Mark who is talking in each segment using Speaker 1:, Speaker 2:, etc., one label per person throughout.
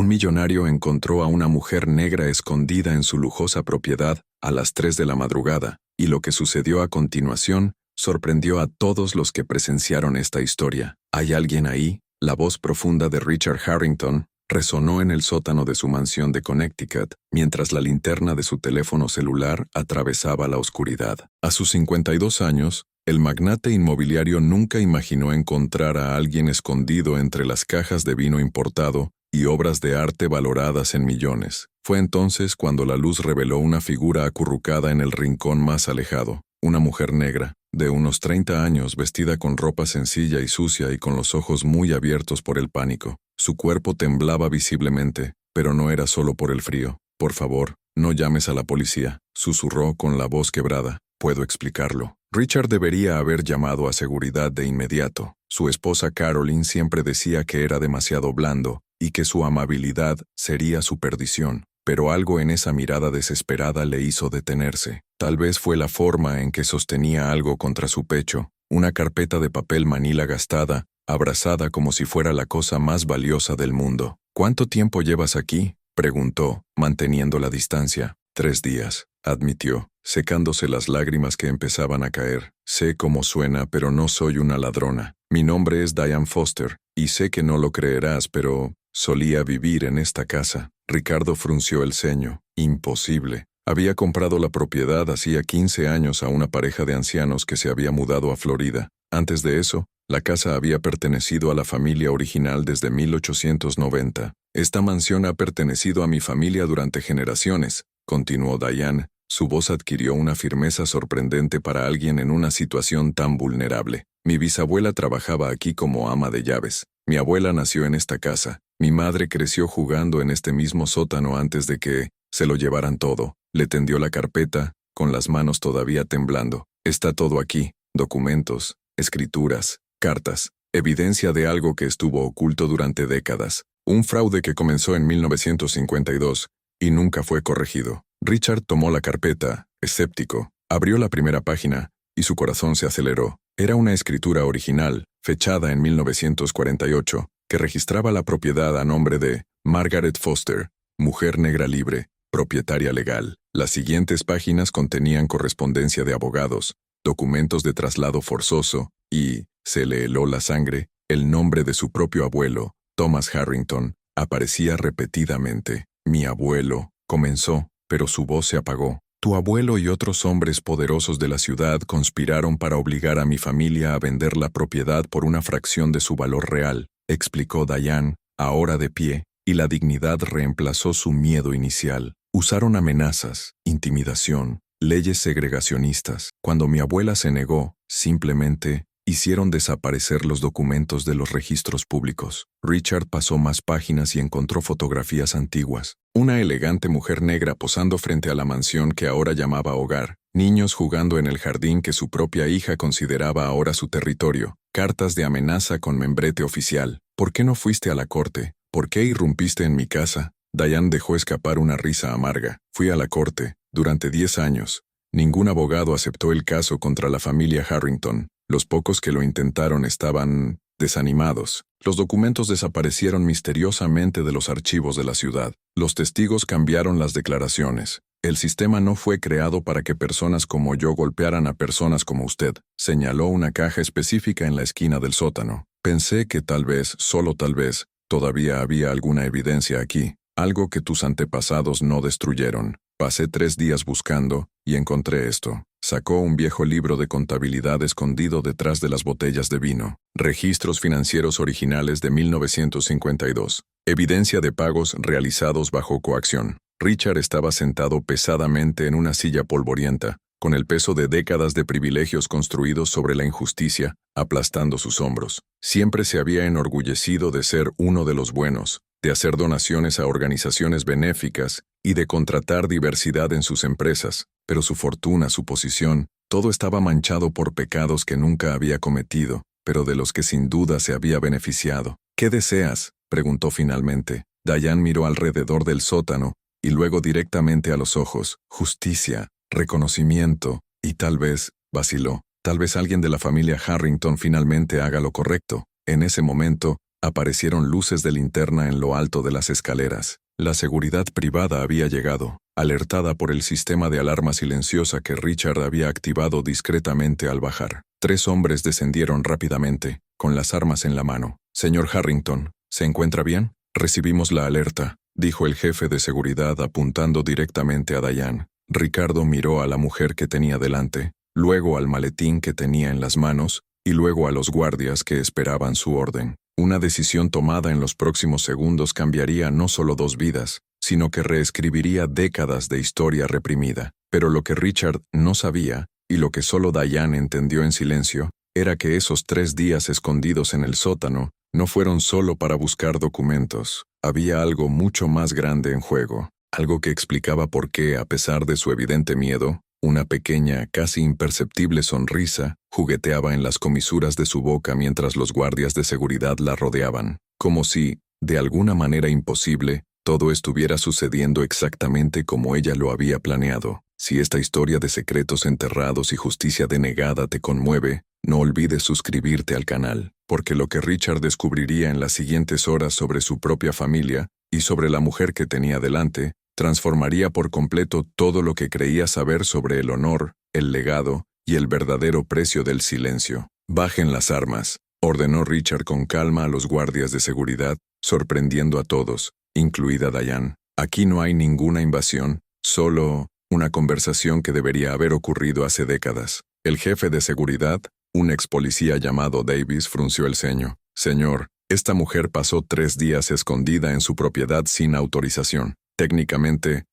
Speaker 1: Un millonario encontró a una mujer negra escondida en su lujosa propiedad a las 3 de la madrugada, y lo que sucedió a continuación sorprendió a todos los que presenciaron esta historia. ¿Hay alguien ahí? La voz profunda de Richard Harrington resonó en el sótano de su mansión de Connecticut, mientras la linterna de su teléfono celular atravesaba la oscuridad. A sus 52 años, el magnate inmobiliario nunca imaginó encontrar a alguien escondido entre las cajas de vino importado y obras de arte valoradas en millones. Fue entonces cuando la luz reveló una figura acurrucada en el rincón más alejado, una mujer negra, de unos 30 años, vestida con ropa sencilla y sucia y con los ojos muy abiertos por el pánico. Su cuerpo temblaba visiblemente, pero no era solo por el frío. «Por favor, no llames a la policía», susurró con la voz quebrada. «Puedo explicarlo». Richard debería haber llamado a seguridad de inmediato. Su esposa Caroline siempre decía que era demasiado blando y que su amabilidad sería su perdición, pero algo en esa mirada desesperada le hizo detenerse. Tal vez fue la forma en que sostenía algo contra su pecho, una carpeta de papel manila gastada, abrazada como si fuera la cosa más valiosa del mundo. «¿Cuánto tiempo llevas aquí?», preguntó, manteniendo la distancia. 3 días, admitió, secándose las lágrimas que empezaban a caer. «Sé cómo suena, pero no soy una ladrona. Mi nombre es Diane Foster, y sé que no lo creerás, pero solía vivir en esta casa». Ricardo frunció el ceño. Imposible. Había comprado la propiedad hacía 15 años a una pareja de ancianos que se había mudado a Florida. Antes de eso, la casa había pertenecido a la familia original desde 1890. «Esta mansión ha pertenecido a mi familia durante generaciones», continuó Diane. Su voz adquirió una firmeza sorprendente para alguien en una situación tan vulnerable. «Mi bisabuela trabajaba aquí como ama de llaves. Mi abuela nació en esta casa. Mi madre creció jugando en este mismo sótano antes de que se lo llevaran todo». Le tendió la carpeta, con las manos todavía temblando. «Está todo aquí: documentos, escrituras, cartas, evidencia de algo que estuvo oculto durante décadas. Un fraude que comenzó en 1952 y nunca fue corregido». Richard tomó la carpeta, escéptico, abrió la primera página y su corazón se aceleró. Era una escritura original, fechada en 1948, que registraba la propiedad a nombre de Margaret Foster, mujer negra libre, propietaria legal. Las siguientes páginas contenían correspondencia de abogados, documentos de traslado forzoso y, se le heló la sangre, el nombre de su propio abuelo, Thomas Harrington, aparecía repetidamente. «Mi abuelo», comenzó, pero su voz se apagó. «Tu abuelo y otros hombres poderosos de la ciudad conspiraron para obligar a mi familia a vender la propiedad por una fracción de su valor real», explicó Diane, ahora de pie, y la dignidad reemplazó su miedo inicial. «Usaron amenazas, intimidación, leyes segregacionistas. Cuando mi abuela se negó, simplemente hicieron desaparecer los documentos de los registros públicos». Richard pasó más páginas y encontró fotografías antiguas. Una elegante mujer negra posando frente a la mansión que ahora llamaba hogar. Niños jugando en el jardín que su propia hija consideraba ahora su territorio. Cartas de amenaza con membrete oficial. «¿Por qué no fuiste a la corte? ¿Por qué irrumpiste en mi casa?». Diane dejó escapar una risa amarga. «Fui a la corte. Durante 10 años. Ningún abogado aceptó el caso contra la familia Harrington. Los pocos que lo intentaron estaban desanimados. Los documentos desaparecieron misteriosamente de los archivos de la ciudad. Los testigos cambiaron las declaraciones. El sistema no fue creado para que personas como yo golpearan a personas como usted». Señaló una caja específica en la esquina del sótano. «Pensé que tal vez, solo tal vez, todavía había alguna evidencia aquí. Algo que tus antepasados no destruyeron. Pasé 3 días buscando y encontré esto». Sacó un viejo libro de contabilidad escondido detrás de las botellas de vino. «Registros financieros originales de 1952. Evidencia de pagos realizados bajo coacción». Richard estaba sentado pesadamente en una silla polvorienta, con el peso de décadas de privilegios construidos sobre la injusticia, aplastando sus hombros. Siempre se había enorgullecido de ser uno de los buenos, de hacer donaciones a organizaciones benéficas y de contratar diversidad en sus empresas, pero su fortuna, su posición, todo estaba manchado por pecados que nunca había cometido, pero de los que sin duda se había beneficiado. «¿Qué deseas?», preguntó finalmente. Diane miró alrededor del sótano y luego directamente a los ojos. «Justicia, reconocimiento y tal vez», vaciló, «tal vez alguien de la familia Harrington finalmente haga lo correcto». En ese momento, Aparecieron luces de linterna en lo alto de las escaleras. La seguridad privada había llegado, alertada por el sistema de alarma silenciosa que Richard había activado discretamente al bajar. 3 hombres descendieron rápidamente, con las armas en la mano. «Señor Harrington, ¿se encuentra bien?» «Recibimos la alerta», dijo el jefe de seguridad apuntando directamente a Diane. Ricardo miró a la mujer que tenía delante, luego al maletín que tenía en las manos, y luego a los guardias que esperaban su orden. Una decisión tomada en los próximos segundos cambiaría no solo 2 vidas, sino que reescribiría décadas de historia reprimida. Pero lo que Richard no sabía, y lo que solo Diane entendió en silencio, era que esos 3 días escondidos en el sótano no fueron solo para buscar documentos. Había algo mucho más grande en juego, algo que explicaba por qué, a pesar de su evidente miedo, una pequeña, casi imperceptible sonrisa jugueteaba en las comisuras de su boca mientras los guardias de seguridad la rodeaban, como si, de alguna manera imposible, todo estuviera sucediendo exactamente como ella lo había planeado. Si esta historia de secretos enterrados y justicia denegada te conmueve, no olvides suscribirte al canal, porque lo que Richard descubriría en las siguientes horas sobre su propia familia y sobre la mujer que tenía delante, transformaría por completo todo lo que creía saber sobre el honor, el legado y el verdadero precio del silencio. «Bajen las armas», ordenó Richard con calma a los guardias de seguridad, sorprendiendo a todos, incluida Diane. «Aquí no hay ninguna invasión, solo una conversación que debería haber ocurrido hace décadas». El jefe de seguridad, un ex policía llamado Davis, frunció el ceño. «Señor, esta mujer pasó 3 días escondida en su propiedad sin autorización. Técnicamente,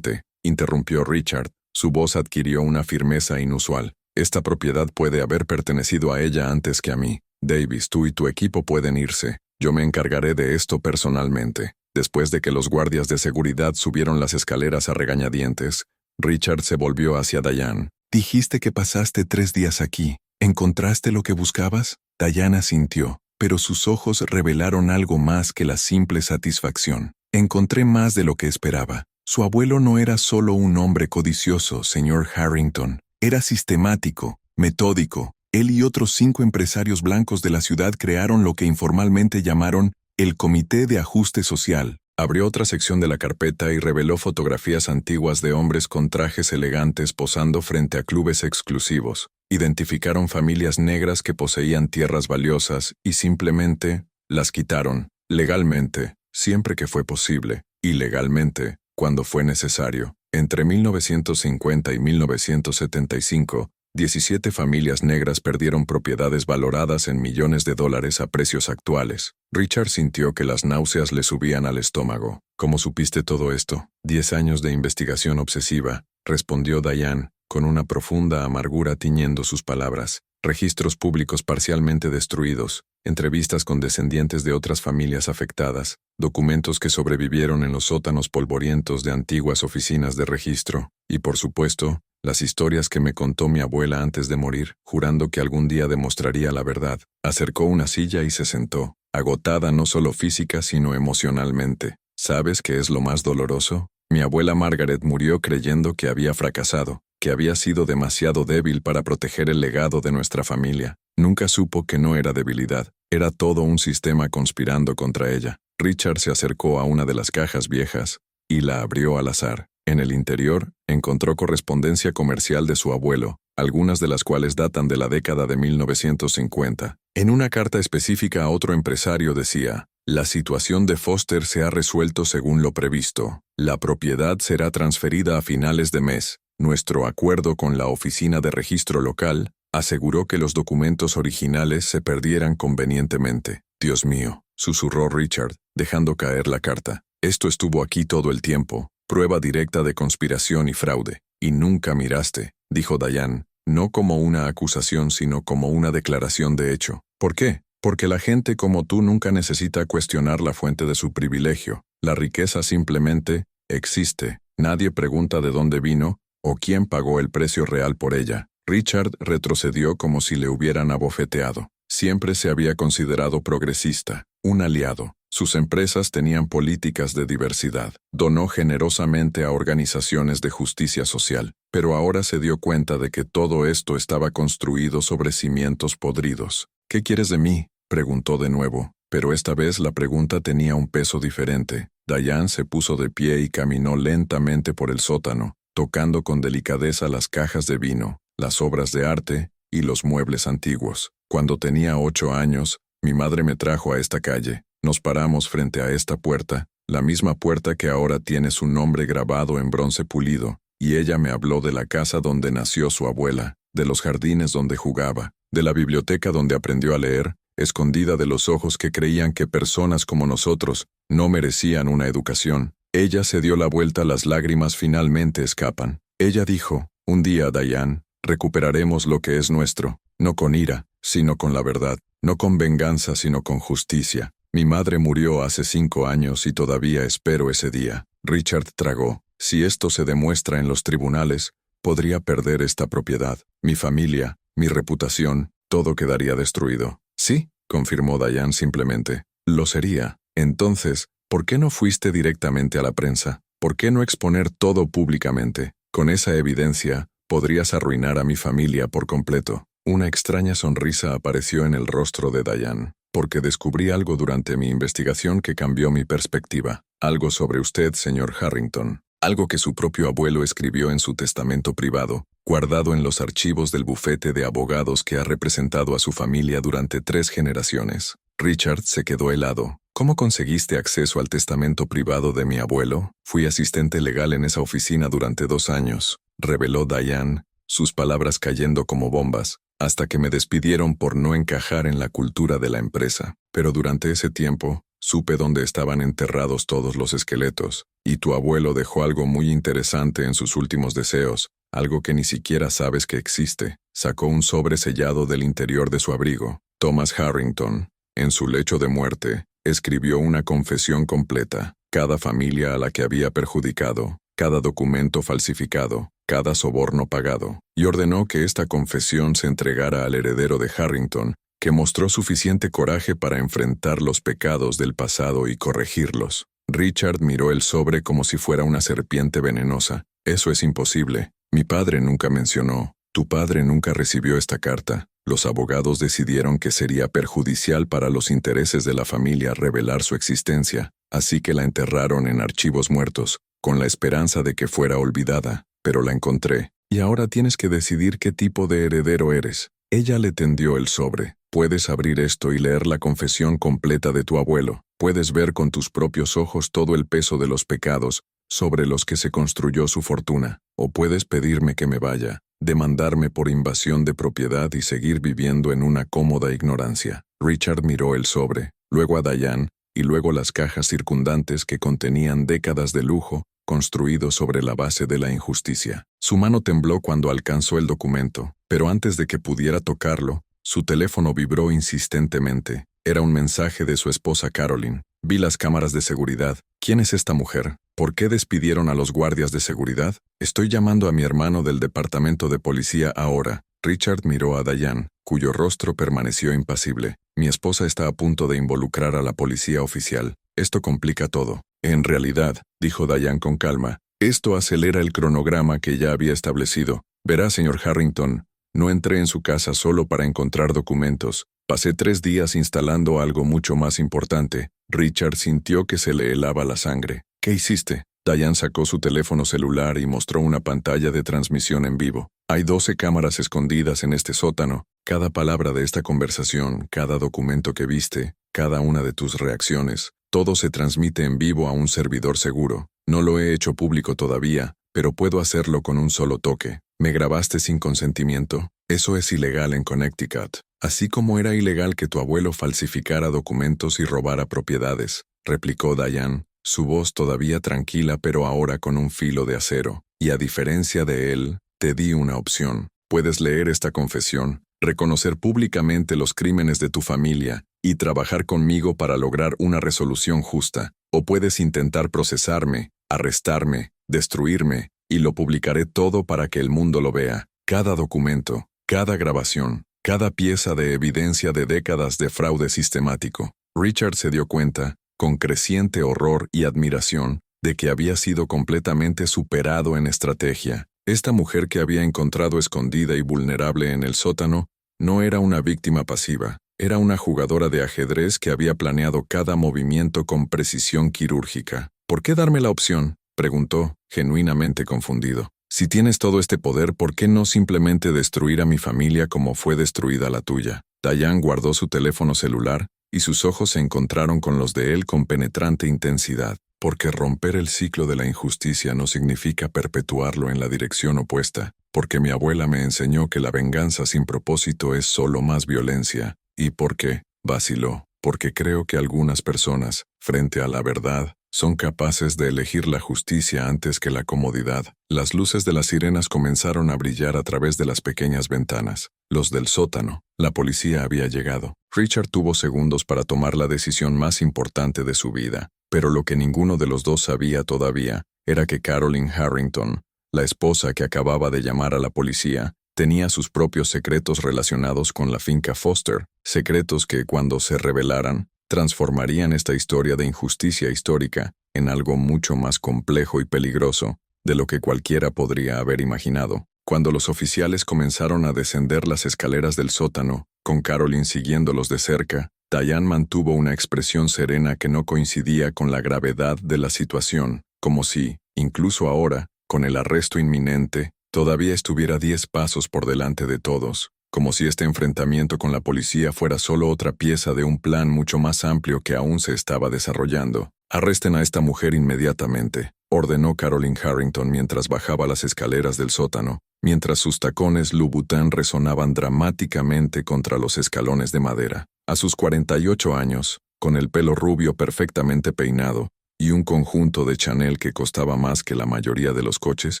Speaker 1: interrumpió Richard. Su voz adquirió una firmeza inusual. Esta propiedad puede haber pertenecido a ella antes que a mí. Davis, tú y tu equipo pueden irse. Yo me encargaré de esto personalmente». Después de que los guardias de seguridad subieron las escaleras a regañadientes, Richard se volvió hacia Diane. «Dijiste que pasaste 3 días aquí. ¿Encontraste lo que buscabas?» Diane asintió, pero sus ojos revelaron algo más que la simple satisfacción. «Encontré más de lo que esperaba. Su abuelo no era solo un hombre codicioso, señor Harrington. Era sistemático, metódico. Él y otros 5 empresarios blancos de la ciudad crearon lo que informalmente llamaron el Comité de Ajuste Social». Abrió otra sección de la carpeta y reveló fotografías antiguas de hombres con trajes elegantes posando frente a clubes exclusivos. Identificaron familias negras que poseían tierras valiosas y simplemente las quitaron, legalmente, siempre que fue posible, y legalmente, cuando fue necesario. Entre 1950 y 1975, 17 familias negras perdieron propiedades valoradas en millones de dólares a precios actuales. Richard sintió que las náuseas le subían al estómago. «¿Cómo supiste todo esto?» 10 años de investigación obsesiva, respondió Diane, con una profunda amargura tiñendo sus palabras. «Registros públicos parcialmente destruidos, entrevistas con descendientes de otras familias afectadas, documentos que sobrevivieron en los sótanos polvorientos de antiguas oficinas de registro, y por supuesto, las historias que me contó mi abuela antes de morir, jurando que algún día demostraría la verdad». Acercó una silla y se sentó, agotada no solo física sino emocionalmente. «¿Sabes qué es lo más doloroso? Mi abuela Margaret murió creyendo que había fracasado, que había sido demasiado débil para proteger el legado de nuestra familia. Nunca supo que no era debilidad, era todo un sistema conspirando contra ella». Richard se acercó a una de las cajas viejas y la abrió al azar. En el interior, encontró correspondencia comercial de su abuelo, algunas de las cuales datan de la década de 1950. En una carta específica a otro empresario decía: «La situación de Foster se ha resuelto según lo previsto. La propiedad será transferida a finales de mes. Nuestro acuerdo con la oficina de registro local aseguró que los documentos originales se perdieran convenientemente». «Dios mío», susurró Richard, dejando caer la carta. «Esto estuvo aquí todo el tiempo. Prueba directa de conspiración y fraude. Y nunca miraste», dijo Diane, no como una acusación sino como una declaración de hecho. «¿Por qué? Porque la gente como tú nunca necesita cuestionar la fuente de su privilegio. La riqueza simplemente existe. Nadie pregunta de dónde vino o quién pagó el precio real por ella». Richard retrocedió como si le hubieran abofeteado. Siempre se había considerado progresista, un aliado. Sus empresas tenían políticas de diversidad. Donó generosamente a organizaciones de justicia social. Pero ahora se dio cuenta de que todo esto estaba construido sobre cimientos podridos. «¿Qué quieres de mí?», preguntó de nuevo. Pero esta vez la pregunta tenía un peso diferente. Diane se puso de pie y caminó lentamente por el sótano, tocando con delicadeza las cajas de vino, las obras de arte y los muebles antiguos. Cuando tenía 8 años, mi madre me trajo a esta calle. Nos paramos frente a esta puerta, la misma puerta que ahora tiene su nombre grabado en bronce pulido, y ella me habló de la casa donde nació su abuela, de los jardines donde jugaba, de la biblioteca donde aprendió a leer, escondida de los ojos que creían que personas como nosotros no merecían una educación. Ella se dio la vuelta, las lágrimas finalmente escapan. Ella dijo, un día, Diane, recuperaremos lo que es nuestro, no con ira, sino con la verdad, no con venganza, sino con justicia. Mi madre murió hace 5 años y todavía espero ese día. Richard tragó. Si esto se demuestra en los tribunales, podría perder esta propiedad, mi familia, mi reputación, todo quedaría destruido. Sí, confirmó Diane simplemente. Lo sería. Entonces, ¿por qué no fuiste directamente a la prensa? ¿Por qué no exponer todo públicamente? Con esa evidencia, podrías arruinar a mi familia por completo. Una extraña sonrisa apareció en el rostro de Diane, porque descubrí algo durante mi investigación que cambió mi perspectiva. Algo sobre usted, señor Harrington. Algo que su propio abuelo escribió en su testamento privado, guardado en los archivos del bufete de abogados que ha representado a su familia durante 3 generaciones. Richard se quedó helado. ¿Cómo conseguiste acceso al testamento privado de mi abuelo? Fui asistente legal en esa oficina durante 2 años, reveló Diane, sus palabras cayendo como bombas, hasta que me despidieron por no encajar en la cultura de la empresa. Pero durante ese tiempo, supe dónde estaban enterrados todos los esqueletos, y tu abuelo dejó algo muy interesante en sus últimos deseos, algo que ni siquiera sabes que existe. Sacó un sobre sellado del interior de su abrigo. Thomas Harrington, en su lecho de muerte, escribió una confesión completa, cada familia a la que había perjudicado, cada documento falsificado, cada soborno pagado, y ordenó que esta confesión se entregara al heredero de Harrington, que mostró suficiente coraje para enfrentar los pecados del pasado y corregirlos. Richard miró el sobre como si fuera una serpiente venenosa. Eso es imposible. Mi padre nunca mencionó. Tu padre nunca recibió esta carta. Los abogados decidieron que sería perjudicial para los intereses de la familia revelar su existencia, así que la enterraron en archivos muertos, con la esperanza de que fuera olvidada. Pero la encontré. Y ahora tienes que decidir qué tipo de heredero eres. Ella le tendió el sobre. Puedes abrir esto y leer la confesión completa de tu abuelo. Puedes ver con tus propios ojos todo el peso de los pecados sobre los que se construyó su fortuna. O puedes pedirme que me vaya, demandarme por invasión de propiedad y seguir viviendo en una cómoda ignorancia. Richard miró el sobre, luego a Diane, y luego las cajas circundantes que contenían décadas de lujo, construidos sobre la base de la injusticia. Su mano tembló cuando alcanzó el documento, pero antes de que pudiera tocarlo, su teléfono vibró insistentemente. Era un mensaje de su esposa Caroline. Vi las cámaras de seguridad. ¿Quién es esta mujer? ¿Por qué despidieron a los guardias de seguridad? Estoy llamando a mi hermano del departamento de policía ahora. Richard miró a Diane, cuyo rostro permaneció impasible. Mi esposa está a punto de involucrar a la policía oficial. Esto complica todo. En realidad, dijo Diane con calma, esto acelera el cronograma que ya había establecido. Verá, señor Harrington, no entré en su casa solo para encontrar documentos. Pasé 3 días instalando algo mucho más importante. Richard sintió que se le helaba la sangre. ¿Qué hiciste? Diane sacó su teléfono celular y mostró una pantalla de transmisión en vivo. Hay 12 cámaras escondidas en este sótano. Cada palabra de esta conversación, cada documento que viste, cada una de tus reacciones, todo se transmite en vivo a un servidor seguro. No lo he hecho público todavía, pero puedo hacerlo con un solo toque. ¿Me grabaste sin consentimiento? Eso es ilegal en Connecticut. Así como era ilegal que tu abuelo falsificara documentos y robara propiedades, replicó Diane, su voz todavía tranquila pero ahora con un filo de acero. Y a diferencia de él, te di una opción. Puedes leer esta confesión, reconocer públicamente los crímenes de tu familia y trabajar conmigo para lograr una resolución justa. O puedes intentar procesarme, arrestarme, destruirme, y lo publicaré todo para que el mundo lo vea. Cada documento, cada grabación, cada pieza de evidencia de décadas de fraude sistemático. Richard se dio cuenta, con creciente horror y admiración, de que había sido completamente superado en estrategia. Esta mujer que había encontrado escondida y vulnerable en el sótano no era una víctima pasiva, Era una jugadora de ajedrez que había planeado cada movimiento con precisión quirúrgica. ¿Por qué darme la opción?, preguntó, genuinamente confundido. Si tienes todo este poder, ¿por qué no simplemente destruir a mi familia como fue destruida la tuya? Diane guardó su teléfono celular y sus ojos se encontraron con los de él con penetrante intensidad. Porque romper el ciclo de la injusticia no significa perpetuarlo en la dirección opuesta. Porque mi abuela me enseñó que la venganza sin propósito es solo más violencia. ¿Y por qué? Vaciló. Porque creo que algunas personas, frente a la verdad, son capaces de elegir la justicia antes que la comodidad. Las luces de las sirenas comenzaron a brillar a través de las pequeñas ventanas. Los del sótano. La policía había llegado. Richard tuvo segundos para tomar la decisión más importante de su vida. Pero lo que ninguno de los dos sabía todavía era que Carolyn Harrington, la esposa que acababa de llamar a la policía, tenía sus propios secretos relacionados con la finca Foster, secretos que, cuando se revelaran, transformarían esta historia de injusticia histórica en algo mucho más complejo y peligroso de lo que cualquiera podría haber imaginado. Cuando los oficiales comenzaron a descender las escaleras del sótano, con Carolyn siguiéndolos de cerca, Diane mantuvo una expresión serena que no coincidía con la gravedad de la situación, como si, incluso ahora, con el arresto inminente, todavía estuviera 10 pasos por delante de todos, como si este enfrentamiento con la policía fuera solo otra pieza de un plan mucho más amplio que aún se estaba desarrollando. «Arresten a esta mujer inmediatamente», ordenó Carolyn Harrington mientras bajaba las escaleras del sótano, mientras sus tacones Louboutin resonaban dramáticamente contra los escalones de madera. A sus 48 años, con el pelo rubio perfectamente peinado y un conjunto de Chanel que costaba más que la mayoría de los coches,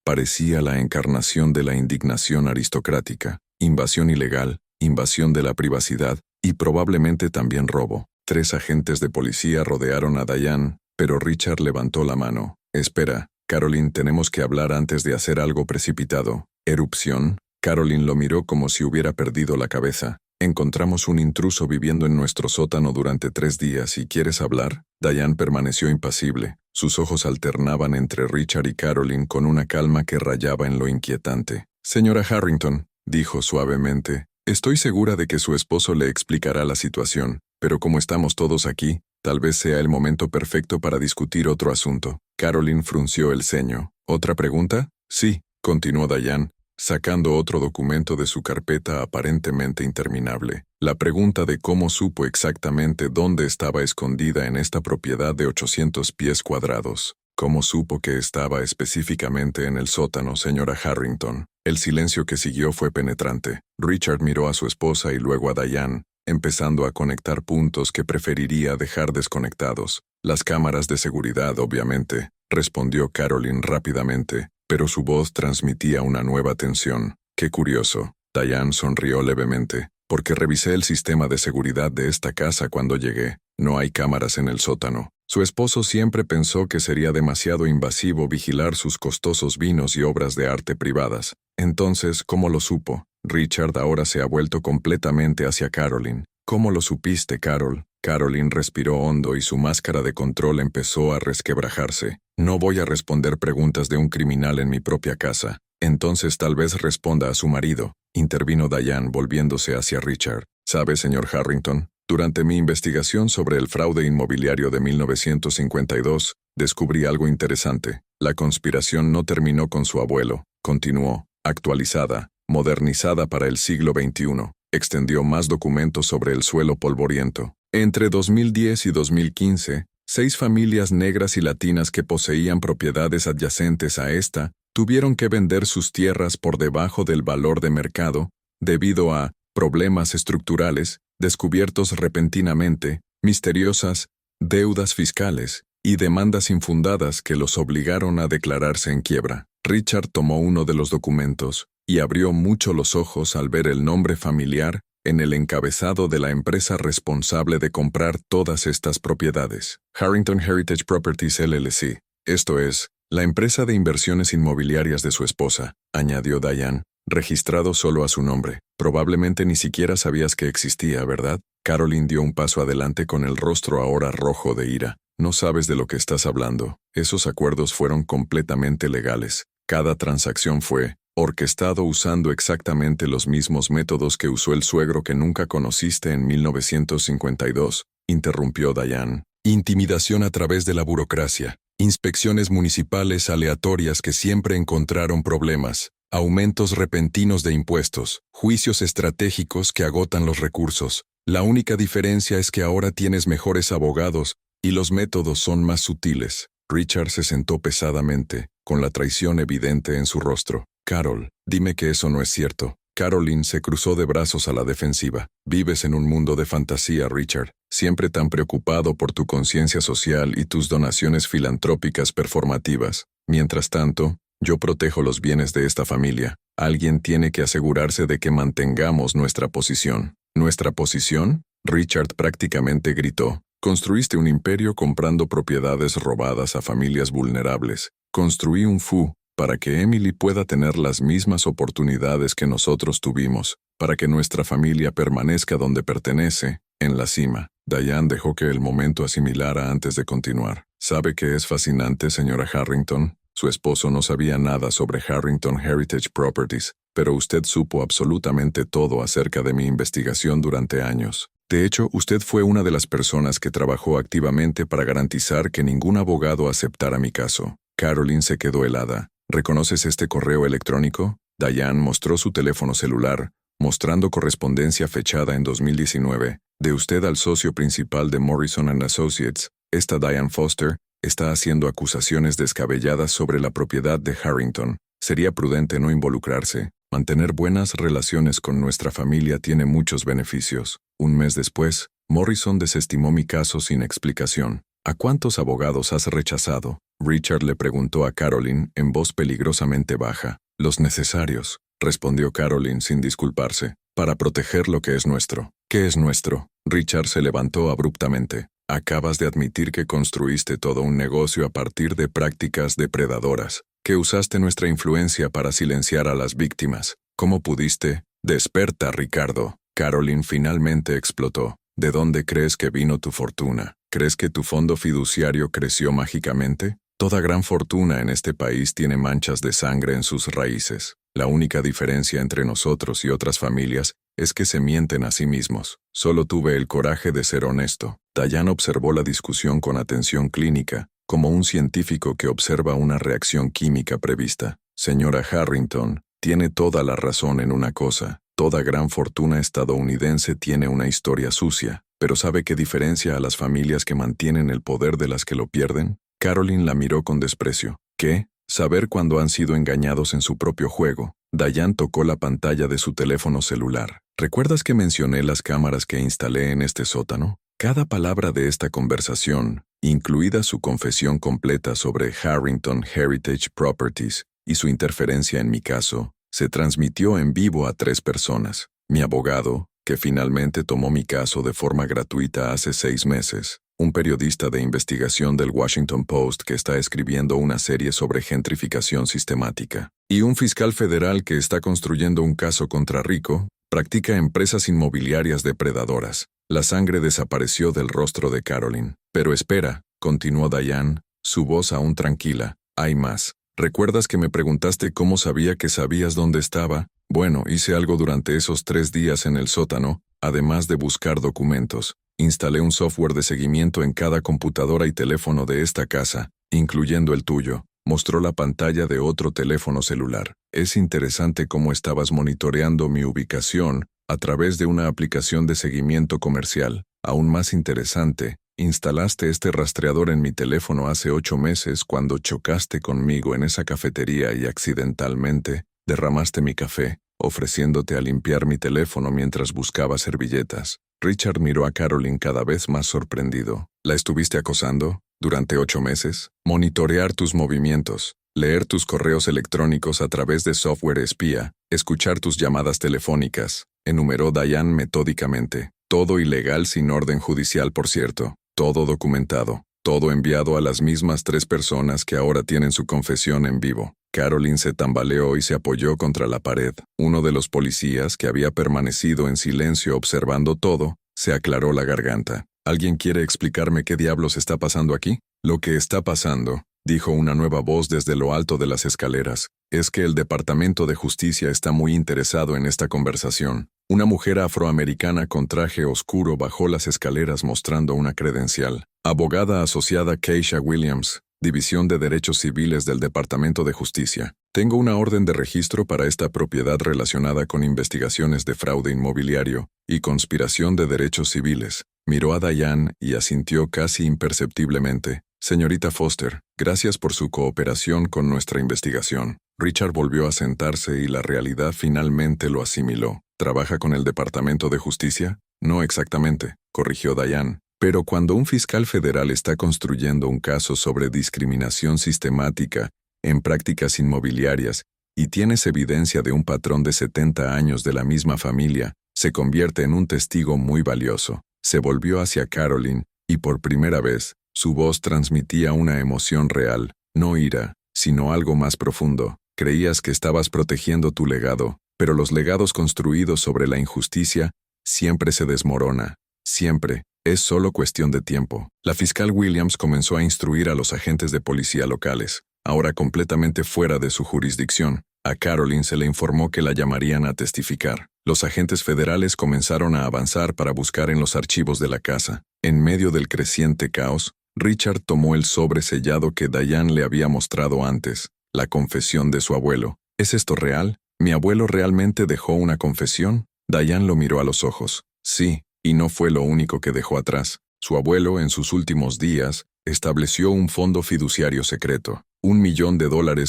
Speaker 1: parecía la encarnación de la indignación aristocrática. Invasión ilegal, invasión de la privacidad y probablemente también robo. 3 agentes de policía rodearon a Diane, pero Richard levantó la mano. «Espera, Carolyn, tenemos que hablar antes de hacer algo precipitado». «¿Erupción?» Carolyn lo miró como si hubiera perdido la cabeza. «Encontramos un intruso viviendo en nuestro sótano durante 3 días y ¿quieres hablar?» Diane permaneció impasible. Sus ojos alternaban entre Richard y Carolyn con una calma que rayaba en lo inquietante. «Señora Harrington», dijo suavemente, «estoy segura de que su esposo le explicará la situación, pero como estamos todos aquí, tal vez sea el momento perfecto para discutir otro asunto». Carolyn frunció el ceño. «¿Otra pregunta?» «Sí», continuó Diane, sacando otro documento de su carpeta aparentemente interminable. «La pregunta de cómo supo exactamente dónde estaba escondida en esta propiedad de 800 pies cuadrados. ¿Cómo supo que estaba específicamente en el sótano, señora Harrington?» El silencio que siguió fue penetrante. Richard miró a su esposa y luego a Diane, empezando a conectar puntos que preferiría dejar desconectados. «Las cámaras de seguridad, obviamente», respondió Carolyn rápidamente, pero su voz transmitía una nueva tensión. «Qué curioso». Diane sonrió levemente. «Porque revisé el sistema de seguridad de esta casa cuando llegué. No hay cámaras en el sótano». Su esposo siempre pensó que sería demasiado invasivo vigilar sus costosos vinos y obras de arte privadas. Entonces, ¿cómo lo supo? Richard ahora se ha vuelto completamente hacia Carolyn. «¿Cómo lo supiste, Carol?» Carolyn respiró hondo y su máscara de control empezó a resquebrajarse. «No voy a responder preguntas de un criminal en mi propia casa». «Entonces tal vez responda a su marido», intervino Diane volviéndose hacia Richard. «¿Sabe, señor Harrington? Durante mi investigación sobre el fraude inmobiliario de 1952, descubrí algo interesante. La conspiración no terminó con su abuelo. Continuó, actualizada, modernizada para el siglo XXI. Extendió más documentos sobre el suelo polvoriento. Entre 2010 y 2015, 6 familias negras y latinas que poseían propiedades adyacentes a esta tuvieron que vender sus tierras por debajo del valor de mercado debido a problemas estructurales descubiertos repentinamente, misteriosas, deudas fiscales y demandas infundadas que los obligaron a declararse en quiebra. Richard tomó uno de los documentos y abrió mucho los ojos al ver el nombre familiar en el encabezado de la empresa responsable de comprar todas estas propiedades. Harrington Heritage Properties LLC. Esto es, la empresa de inversiones inmobiliarias de su esposa, añadió Diane, registrado solo a su nombre. Probablemente ni siquiera sabías que existía, ¿verdad? Carolyn dio un paso adelante con el rostro ahora rojo de ira. No sabes de lo que estás hablando. Esos acuerdos fueron completamente legales. Cada transacción fue, orquestado usando exactamente los mismos métodos que usó el suegro que nunca conociste en 1952, interrumpió Diane. Intimidación a través de la burocracia, inspecciones municipales aleatorias que siempre encontraron problemas, aumentos repentinos de impuestos, juicios estratégicos que agotan los recursos. La única diferencia es que ahora tienes mejores abogados y los métodos son más sutiles. Richard se sentó pesadamente, con la traición evidente en su rostro. Carol, dime que eso no es cierto. Caroline se cruzó de brazos a la defensiva. Vives en un mundo de fantasía, Richard, siempre tan preocupado por tu conciencia social y tus donaciones filantrópicas performativas. Mientras tanto, yo protejo los bienes de esta familia. Alguien tiene que asegurarse de que mantengamos nuestra posición. ¿Nuestra posición? Richard prácticamente gritó. Construiste un imperio comprando propiedades robadas a familias vulnerables. Construí un FU para que Emily pueda tener las mismas oportunidades que nosotros tuvimos, para que nuestra familia permanezca donde pertenece, en la cima. Diane dejó que el momento asimilara antes de continuar. ¿Sabe que es fascinante, señora Harrington? Su esposo no sabía nada sobre Harrington Heritage Properties, pero usted supo absolutamente todo acerca de mi investigación durante años. De hecho, usted fue una de las personas que trabajó activamente para garantizar que ningún abogado aceptara mi caso. Caroline se quedó helada. ¿Reconoces este correo electrónico? Diane mostró su teléfono celular, mostrando correspondencia fechada en 2019, de usted al socio principal de Morrison & Associates. Esta Diane Foster está haciendo acusaciones descabelladas sobre la propiedad de Harrington. Sería prudente no involucrarse. Mantener buenas relaciones con nuestra familia tiene muchos beneficios. Un mes después, Morrison desestimó mi caso sin explicación. ¿A cuántos abogados has rechazado? Richard le preguntó a Caroline en voz peligrosamente baja. Los necesarios, respondió Caroline sin disculparse, para proteger lo que es nuestro. ¿Qué es nuestro? Richard se levantó abruptamente. Acabas de admitir que construiste todo un negocio a partir de prácticas depredadoras, que usaste nuestra influencia para silenciar a las víctimas. ¿Cómo pudiste? Desperta, Ricardo. Caroline finalmente explotó. ¿De dónde crees que vino tu fortuna? ¿Crees que tu fondo fiduciario creció mágicamente? Toda gran fortuna en este país tiene manchas de sangre en sus raíces. La única diferencia entre nosotros y otras familias es que se mienten a sí mismos. Solo tuve el coraje de ser honesto. Diane observó la discusión con atención clínica, como un científico que observa una reacción química prevista. Señora Harrington, tiene toda la razón en una cosa. Toda gran fortuna estadounidense tiene una historia sucia, pero ¿sabe qué diferencia a las familias que mantienen el poder de las que lo pierden? Caroline la miró con desprecio. ¿Qué? Saber cuándo han sido engañados en su propio juego. Diane tocó la pantalla de su teléfono celular. ¿Recuerdas que mencioné las cámaras que instalé en este sótano? Cada palabra de esta conversación, incluida su confesión completa sobre Harrington Heritage Properties y su interferencia en mi caso, se transmitió en vivo a 3 personas. Mi abogado, que finalmente tomó mi caso de forma gratuita hace 6 meses, un periodista de investigación del Washington Post que está escribiendo una serie sobre gentrificación sistemática, y un fiscal federal que está construyendo un caso contra Rico, practica empresas inmobiliarias depredadoras. La sangre desapareció del rostro de Caroline. Pero espera, continuó Diane, su voz aún tranquila, hay más. ¿Recuerdas que me preguntaste cómo sabía que sabías dónde estaba? Bueno, hice algo durante esos 3 días en el sótano, además de buscar documentos. Instalé un software de seguimiento en cada computadora y teléfono de esta casa, incluyendo el tuyo. Mostró la pantalla de otro teléfono celular. Es interesante cómo estabas monitoreando mi ubicación a través de una aplicación de seguimiento comercial. Aún más interesante, instalaste este rastreador en mi teléfono hace 8 meses cuando chocaste conmigo en esa cafetería y accidentalmente derramaste mi café, ofreciéndote a limpiar mi teléfono mientras buscaba servilletas. Richard miró a Caroline cada vez más sorprendido. ¿La estuviste acosando? ¿Durante 8 meses? Monitorear tus movimientos, leer tus correos electrónicos a través de software espía, escuchar tus llamadas telefónicas, enumeró Diane metódicamente. Todo ilegal sin orden judicial, por cierto. Todo documentado. Todo enviado a las mismas 3 personas que ahora tienen su confesión en vivo. Caroline se tambaleó y se apoyó contra la pared. Uno de los policías, que había permanecido en silencio observando todo, se aclaró la garganta. ¿Alguien quiere explicarme qué diablos está pasando aquí? Lo que está pasando, dijo una nueva voz desde lo alto de las escaleras. Es que el Departamento de Justicia está muy interesado en esta conversación. Una mujer afroamericana con traje oscuro bajó las escaleras mostrando una credencial. Abogada asociada Keisha Williams, División de Derechos Civiles del Departamento de Justicia. Tengo una orden de registro para esta propiedad relacionada con investigaciones de fraude inmobiliario y conspiración de derechos civiles. Miró a Diane y asintió casi imperceptiblemente. Señorita Foster, gracias por su cooperación con nuestra investigación. Richard volvió a sentarse y la realidad finalmente lo asimiló. ¿Trabaja con el Departamento de Justicia? No exactamente, corrigió Diane. Pero cuando un fiscal federal está construyendo un caso sobre discriminación sistemática en prácticas inmobiliarias y tienes evidencia de un patrón de 70 años de la misma familia, se convierte en un testigo muy valioso. Se volvió hacia Caroline y por primera vez, su voz transmitía una emoción real, no ira, sino algo más profundo. Creías que estabas protegiendo tu legado, pero los legados construidos sobre la injusticia siempre se desmorona. Siempre. Es solo cuestión de tiempo. La fiscal Williams comenzó a instruir a los agentes de policía locales, ahora completamente fuera de su jurisdicción. A Caroline se le informó que la llamarían a testificar. Los agentes federales comenzaron a avanzar para buscar en los archivos de la casa. En medio del creciente caos, Richard tomó el sobre sellado que Diane le había mostrado antes, la confesión de su abuelo. ¿Es esto real? ¿Mi abuelo realmente dejó una confesión? Diane lo miró a los ojos. Sí. Y no fue lo único que dejó atrás. Su abuelo, en sus últimos días, estableció un fondo fiduciario secreto, $1 millón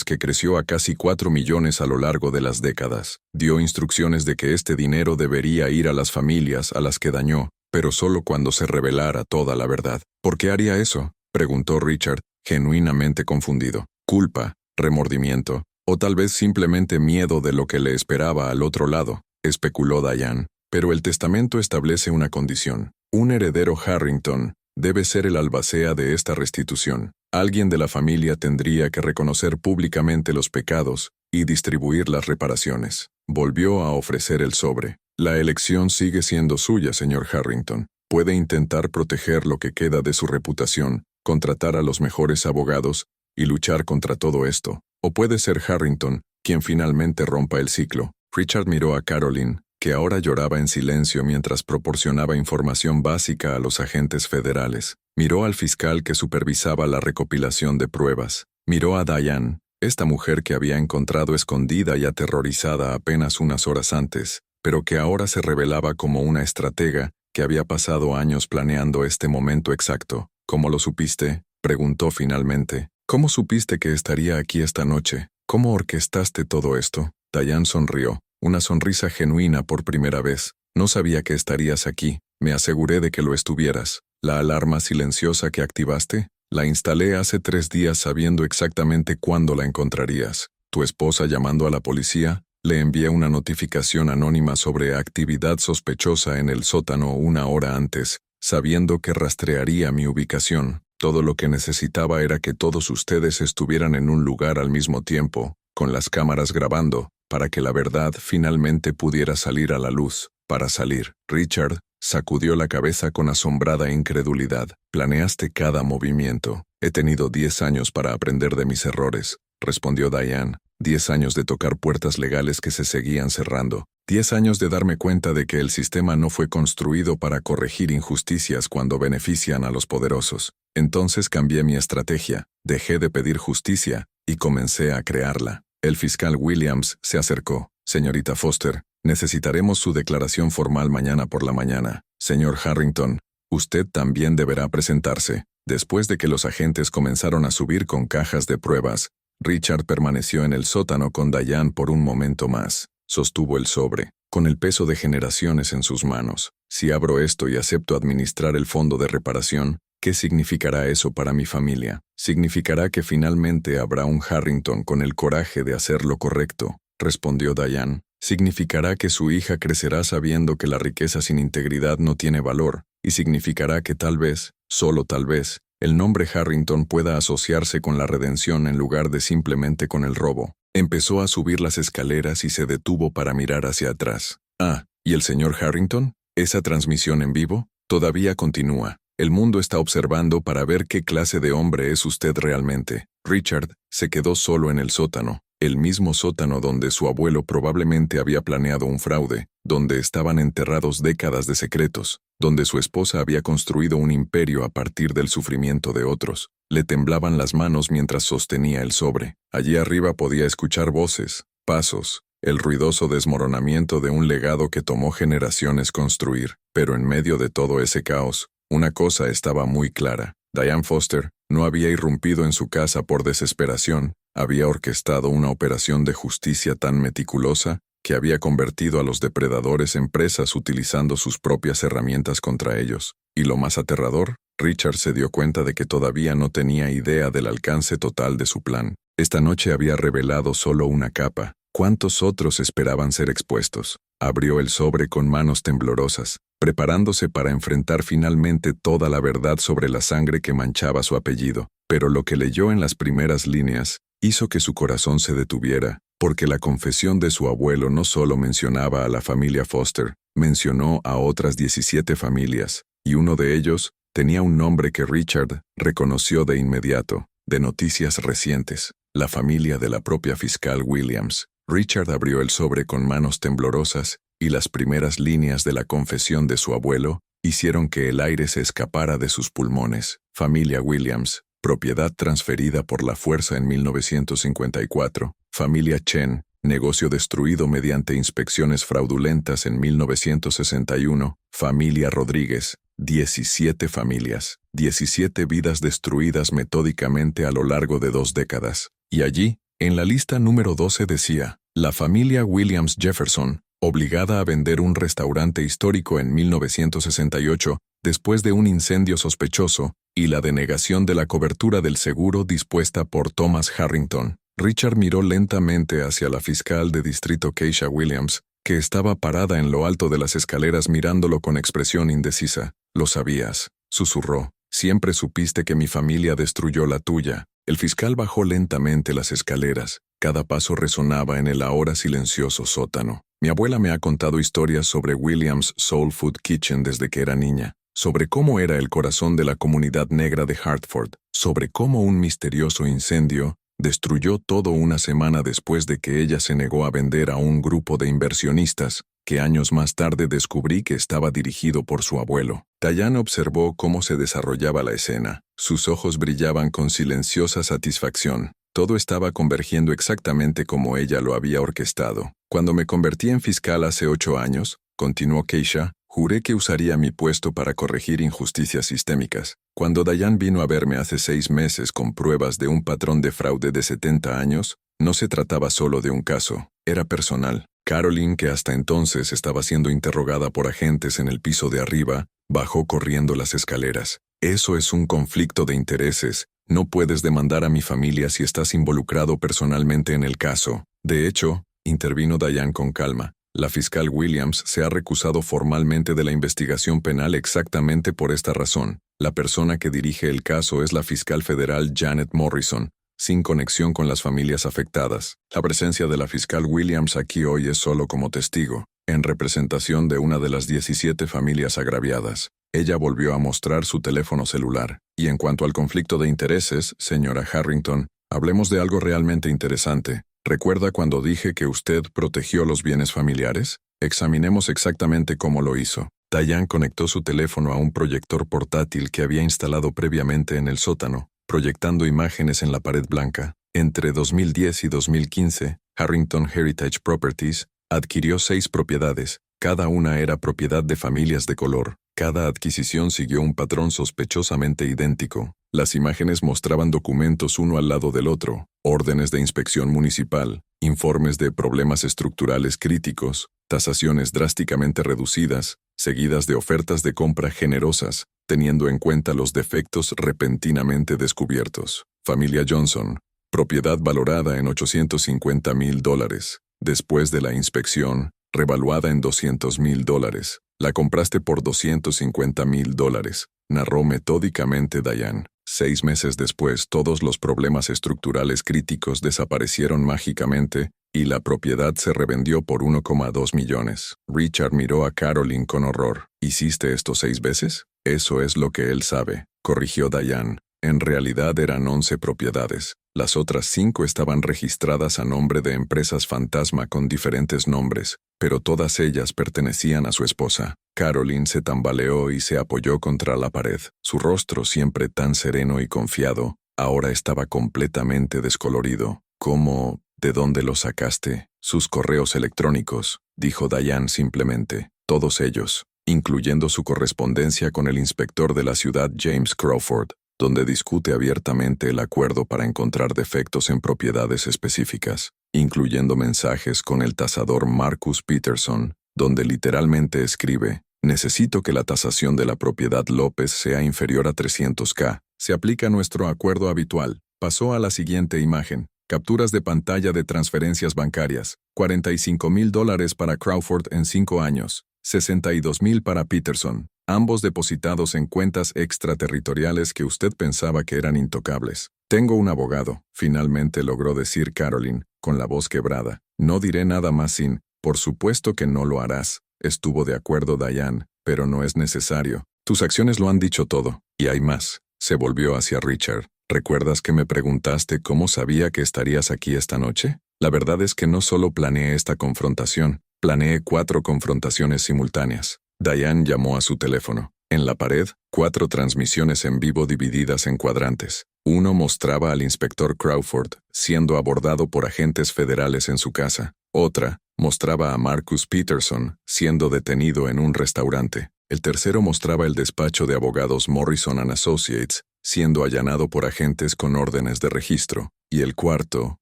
Speaker 1: que creció a casi 4 millones a lo largo de las décadas. Dio instrucciones de que este dinero debería ir a las familias a las que dañó, pero solo cuando se revelara toda la verdad. ¿Por qué haría eso?, preguntó Richard, genuinamente confundido. ¿Culpa, remordimiento, o tal vez simplemente miedo de lo que le esperaba al otro lado?, especuló Diane. Pero el testamento establece una condición. Un heredero Harrington debe ser el albacea de esta restitución. Alguien de la familia tendría que reconocer públicamente los pecados y distribuir las reparaciones. Volvió a ofrecer el sobre. La elección sigue siendo suya, señor Harrington. Puede intentar proteger lo que queda de su reputación, contratar a los mejores abogados y luchar contra todo esto. O puede ser Harrington quien finalmente rompa el ciclo. Richard miró a Caroline, que ahora lloraba en silencio mientras proporcionaba información básica a los agentes federales. Miró al fiscal que supervisaba la recopilación de pruebas. Miró a Diane, esta mujer que había encontrado escondida y aterrorizada apenas unas horas antes, pero que ahora se revelaba como una estratega que había pasado años planeando este momento exacto. ¿Cómo lo supiste?, preguntó finalmente. ¿Cómo supiste que estaría aquí esta noche? ¿Cómo orquestaste todo esto? Diane sonrió. Una sonrisa genuina por primera vez. No sabía que estarías aquí. Me aseguré de que lo estuvieras. La alarma silenciosa que activaste, la instalé hace 3 días sabiendo exactamente cuándo la encontrarías. Tu esposa llamando a la policía, le envié una notificación anónima sobre actividad sospechosa en el sótano 1 hora antes, sabiendo que rastrearía mi ubicación. Todo lo que necesitaba era que todos ustedes estuvieran en un lugar al mismo tiempo, con las cámaras grabando, para que la verdad finalmente pudiera salir a la luz. Para salir, Richard sacudió la cabeza con asombrada incredulidad. Planeaste cada movimiento. He tenido 10 años para aprender de mis errores, respondió Diane. 10 años de tocar puertas legales que se seguían cerrando. 10 años de darme cuenta de que el sistema no fue construido para corregir injusticias cuando benefician a los poderosos. Entonces cambié mi estrategia, dejé de pedir justicia y comencé a crearla. El fiscal Williams se acercó. Señorita Foster, necesitaremos su declaración formal mañana por la mañana. Señor Harrington, usted también deberá presentarse. Después de que los agentes comenzaron a subir con cajas de pruebas, Richard permaneció en el sótano con Diane por un momento más. Sostuvo el sobre, con el peso de generaciones en sus manos. Si abro esto y acepto administrar el fondo de reparación, ¿qué significará eso para mi familia? Significará que finalmente habrá un Harrington con el coraje de hacer lo correcto, respondió Diane. Significará que su hija crecerá sabiendo que la riqueza sin integridad no tiene valor, y significará que tal vez, solo tal vez, el nombre Harrington pueda asociarse con la redención en lugar de simplemente con el robo. Empezó a subir las escaleras y se detuvo para mirar hacia atrás. Ah, ¿y el señor Harrington? ¿Esa transmisión en vivo? Todavía continúa. El mundo está observando para ver qué clase de hombre es usted realmente. Richard se quedó solo en el sótano, el mismo sótano donde su abuelo probablemente había planeado un fraude, donde estaban enterrados décadas de secretos, donde su esposa había construido un imperio a partir del sufrimiento de otros. Le temblaban las manos mientras sostenía el sobre. Allí arriba podía escuchar voces, pasos, el ruidoso desmoronamiento de un legado que tomó generaciones construir. Pero en medio de todo ese caos, una cosa estaba muy clara. Diane Foster no había irrumpido en su casa por desesperación, había orquestado una operación de justicia tan meticulosa que había convertido a los depredadores en presas utilizando sus propias herramientas contra ellos. Y lo más aterrador, Richard se dio cuenta de que todavía no tenía idea del alcance total de su plan. Esta noche había revelado solo una capa. ¿Cuántos otros esperaban ser expuestos? Abrió el sobre con manos temblorosas, preparándose para enfrentar finalmente toda la verdad sobre la sangre que manchaba su apellido. Pero lo que leyó en las primeras líneas hizo que su corazón se detuviera, porque la confesión de su abuelo no solo mencionaba a la familia Foster, mencionó a otras 17 familias, y uno de ellos tenía un nombre que Richard reconoció de inmediato, de noticias recientes, la familia de la propia fiscal Williams. Richard abrió el sobre con manos temblorosas, y las primeras líneas de la confesión de su abuelo hicieron que el aire se escapara de sus pulmones. Familia Williams, propiedad transferida por la fuerza en 1954. Familia Chen, negocio destruido mediante inspecciones fraudulentas en 1961. Familia Rodríguez, 17 familias, 17 vidas destruidas metódicamente a lo largo de 2 décadas. Y allí, en la lista número 12 decía, la familia Williams Jefferson, obligada a vender un restaurante histórico en 1968 después de un incendio sospechoso y la denegación de la cobertura del seguro dispuesta por Thomas Harrington. Richard miró lentamente hacia la fiscal de distrito Keisha Williams, que estaba parada en lo alto de las escaleras mirándolo con expresión indecisa. Lo sabías, susurró. Siempre supiste que mi familia destruyó la tuya. El fiscal bajó lentamente las escaleras. Cada paso resonaba en el ahora silencioso sótano. Mi abuela me ha contado historias sobre Williams Soul Food Kitchen desde que era niña, sobre cómo era el corazón de la comunidad negra de Hartford, sobre cómo un misterioso incendio destruyó todo una semana después de que ella se negó a vender a un grupo de inversionistas, que años más tarde descubrí que estaba dirigido por su abuelo. Diane observó cómo se desarrollaba la escena. Sus ojos brillaban con silenciosa satisfacción. Todo estaba convergiendo exactamente como ella lo había orquestado. Cuando me convertí en fiscal hace 8 años, continuó Keisha, juré que usaría mi puesto para corregir injusticias sistémicas. Cuando Diane vino a verme hace 6 meses con pruebas de un patrón de fraude de 70 años, no se trataba solo de un caso, era personal. Caroline, que hasta entonces estaba siendo interrogada por agentes en el piso de arriba, bajó corriendo las escaleras. Eso es un conflicto de intereses. No puedes demandar a mi familia si estás involucrado personalmente en el caso. De hecho, intervino Diane con calma, la fiscal Williams se ha recusado formalmente de la investigación penal exactamente por esta razón. La persona que dirige el caso es la fiscal federal Janet Morrison, sin conexión con las familias afectadas. La presencia de la fiscal Williams aquí hoy es solo como testigo, en representación de una de las 17 familias agraviadas. Ella volvió a mostrar su teléfono celular. Y en cuanto al conflicto de intereses, señora Harrington, hablemos de algo realmente interesante. ¿Recuerda cuando dije que usted protegió los bienes familiares? Examinemos exactamente cómo lo hizo. Diane conectó su teléfono a un proyector portátil que había instalado previamente en el sótano, proyectando imágenes en la pared blanca. Entre 2010 y 2015, Harrington Heritage Properties adquirió 6 propiedades. Cada una era propiedad de familias de color. Cada adquisición siguió un patrón sospechosamente idéntico. Las imágenes mostraban documentos uno al lado del otro, órdenes de inspección municipal, informes de problemas estructurales críticos, tasaciones drásticamente reducidas, seguidas de ofertas de compra generosas, teniendo en cuenta los defectos repentinamente descubiertos. Familia Johnson, propiedad valorada en $850,000. Después de la inspección, revaluada en $200,000. La compraste por $250,000, narró metódicamente Diane. 6 meses después, todos los problemas estructurales críticos desaparecieron mágicamente y la propiedad se revendió por 1,2 millones. Richard miró a Caroline con horror. ¿Hiciste esto 6 veces? Eso es lo que él sabe, corrigió Diane. En realidad eran 11 propiedades. Las otras 5 estaban registradas a nombre de empresas fantasma con diferentes nombres, pero todas ellas pertenecían a su esposa. Caroline se tambaleó y se apoyó contra la pared. Su rostro, siempre tan sereno y confiado, ahora estaba completamente descolorido. ¿Cómo? ¿De dónde lo sacaste? Sus correos electrónicos, dijo Diane simplemente. Todos ellos, incluyendo su correspondencia con el inspector de la ciudad James Crawford, donde discute abiertamente el acuerdo para encontrar defectos en propiedades específicas, incluyendo mensajes con el tasador Marcus Peterson, donde literalmente escribe: necesito que la tasación de la propiedad López sea inferior a 300K. Se aplica nuestro acuerdo habitual. Pasó a la siguiente imagen. Capturas de pantalla de transferencias bancarias. $45,000 para Crawford en 5 años. $62,000 para Peterson. Ambos depositados en cuentas extraterritoriales que usted pensaba que eran intocables. Tengo un abogado, finalmente logró decir Caroline, con la voz quebrada. No diré nada más sin, por supuesto que no lo harás. Estuvo de acuerdo Diane, pero no es necesario. Tus acciones lo han dicho todo, y hay más. Se volvió hacia Richard. ¿Recuerdas que me preguntaste cómo sabía que estarías aquí esta noche? La verdad es que no solo planeé esta confrontación, planeé 4 confrontaciones simultáneas. Diane llamó a su teléfono. En la pared, 4 transmisiones en vivo divididas en cuadrantes. Uno mostraba al inspector Crawford siendo abordado por agentes federales en su casa. Otra mostraba a Marcus Peterson siendo detenido en un restaurante. El tercero mostraba el despacho de abogados Morrison & Associates siendo allanado por agentes con órdenes de registro. Y el cuarto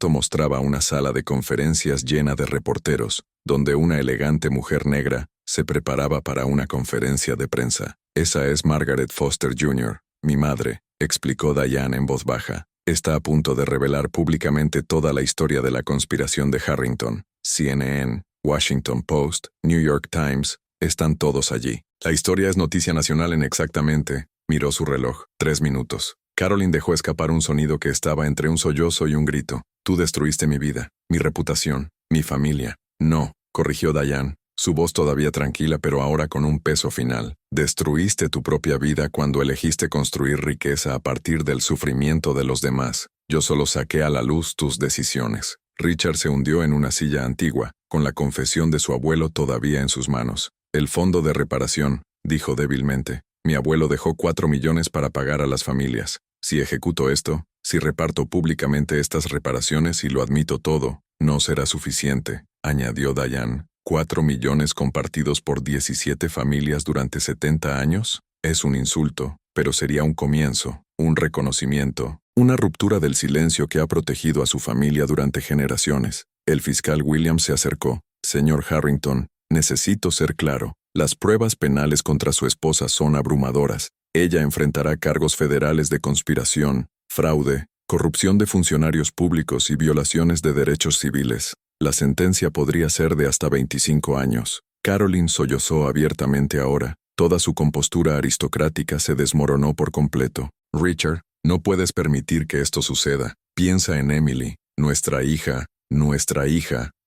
Speaker 1: mostraba una sala de conferencias llena de reporteros, donde una elegante mujer negra se preparaba para una conferencia de prensa. Esa es Margaret Foster Jr., mi madre, explicó Diane en voz baja. Está a punto de revelar públicamente toda la historia de la conspiración de Harrington. CNN, Washington Post, New York Times, están todos allí. La historia es noticia nacional en exactamente, miró su reloj, 3 minutos. Caroline dejó escapar un sonido que estaba entre un sollozo y un grito. Tú destruiste mi vida, mi reputación, mi familia. No, corrigió Diane, su voz todavía tranquila pero ahora con un peso final. Destruiste tu propia vida cuando elegiste construir riqueza a partir del sufrimiento de los demás. Yo solo saqué a la luz tus decisiones. Richard se hundió en una silla antigua, con la confesión de su abuelo todavía en sus manos. El fondo de reparación, dijo débilmente. Mi abuelo dejó 4 millones para pagar a las familias. Si ejecuto esto, si reparto públicamente estas reparaciones y lo admito todo, no será suficiente, añadió Diane. 4 millones compartidos por 17 familias durante 70 años, es un insulto, pero sería un comienzo, un reconocimiento, una ruptura del silencio que ha protegido a su familia durante generaciones. El fiscal Williams se acercó. Señor Harrington, necesito ser claro. Las pruebas penales contra su esposa son abrumadoras. Ella enfrentará cargos federales de conspiración, fraude, corrupción de funcionarios públicos y violaciones de derechos civiles. La sentencia podría ser de hasta 25 años. Caroline sollozó abiertamente ahora. Toda su compostura aristocrática se desmoronó por completo. Richard, no puedes permitir que esto suceda. Piensa en Emily, nuestra hija,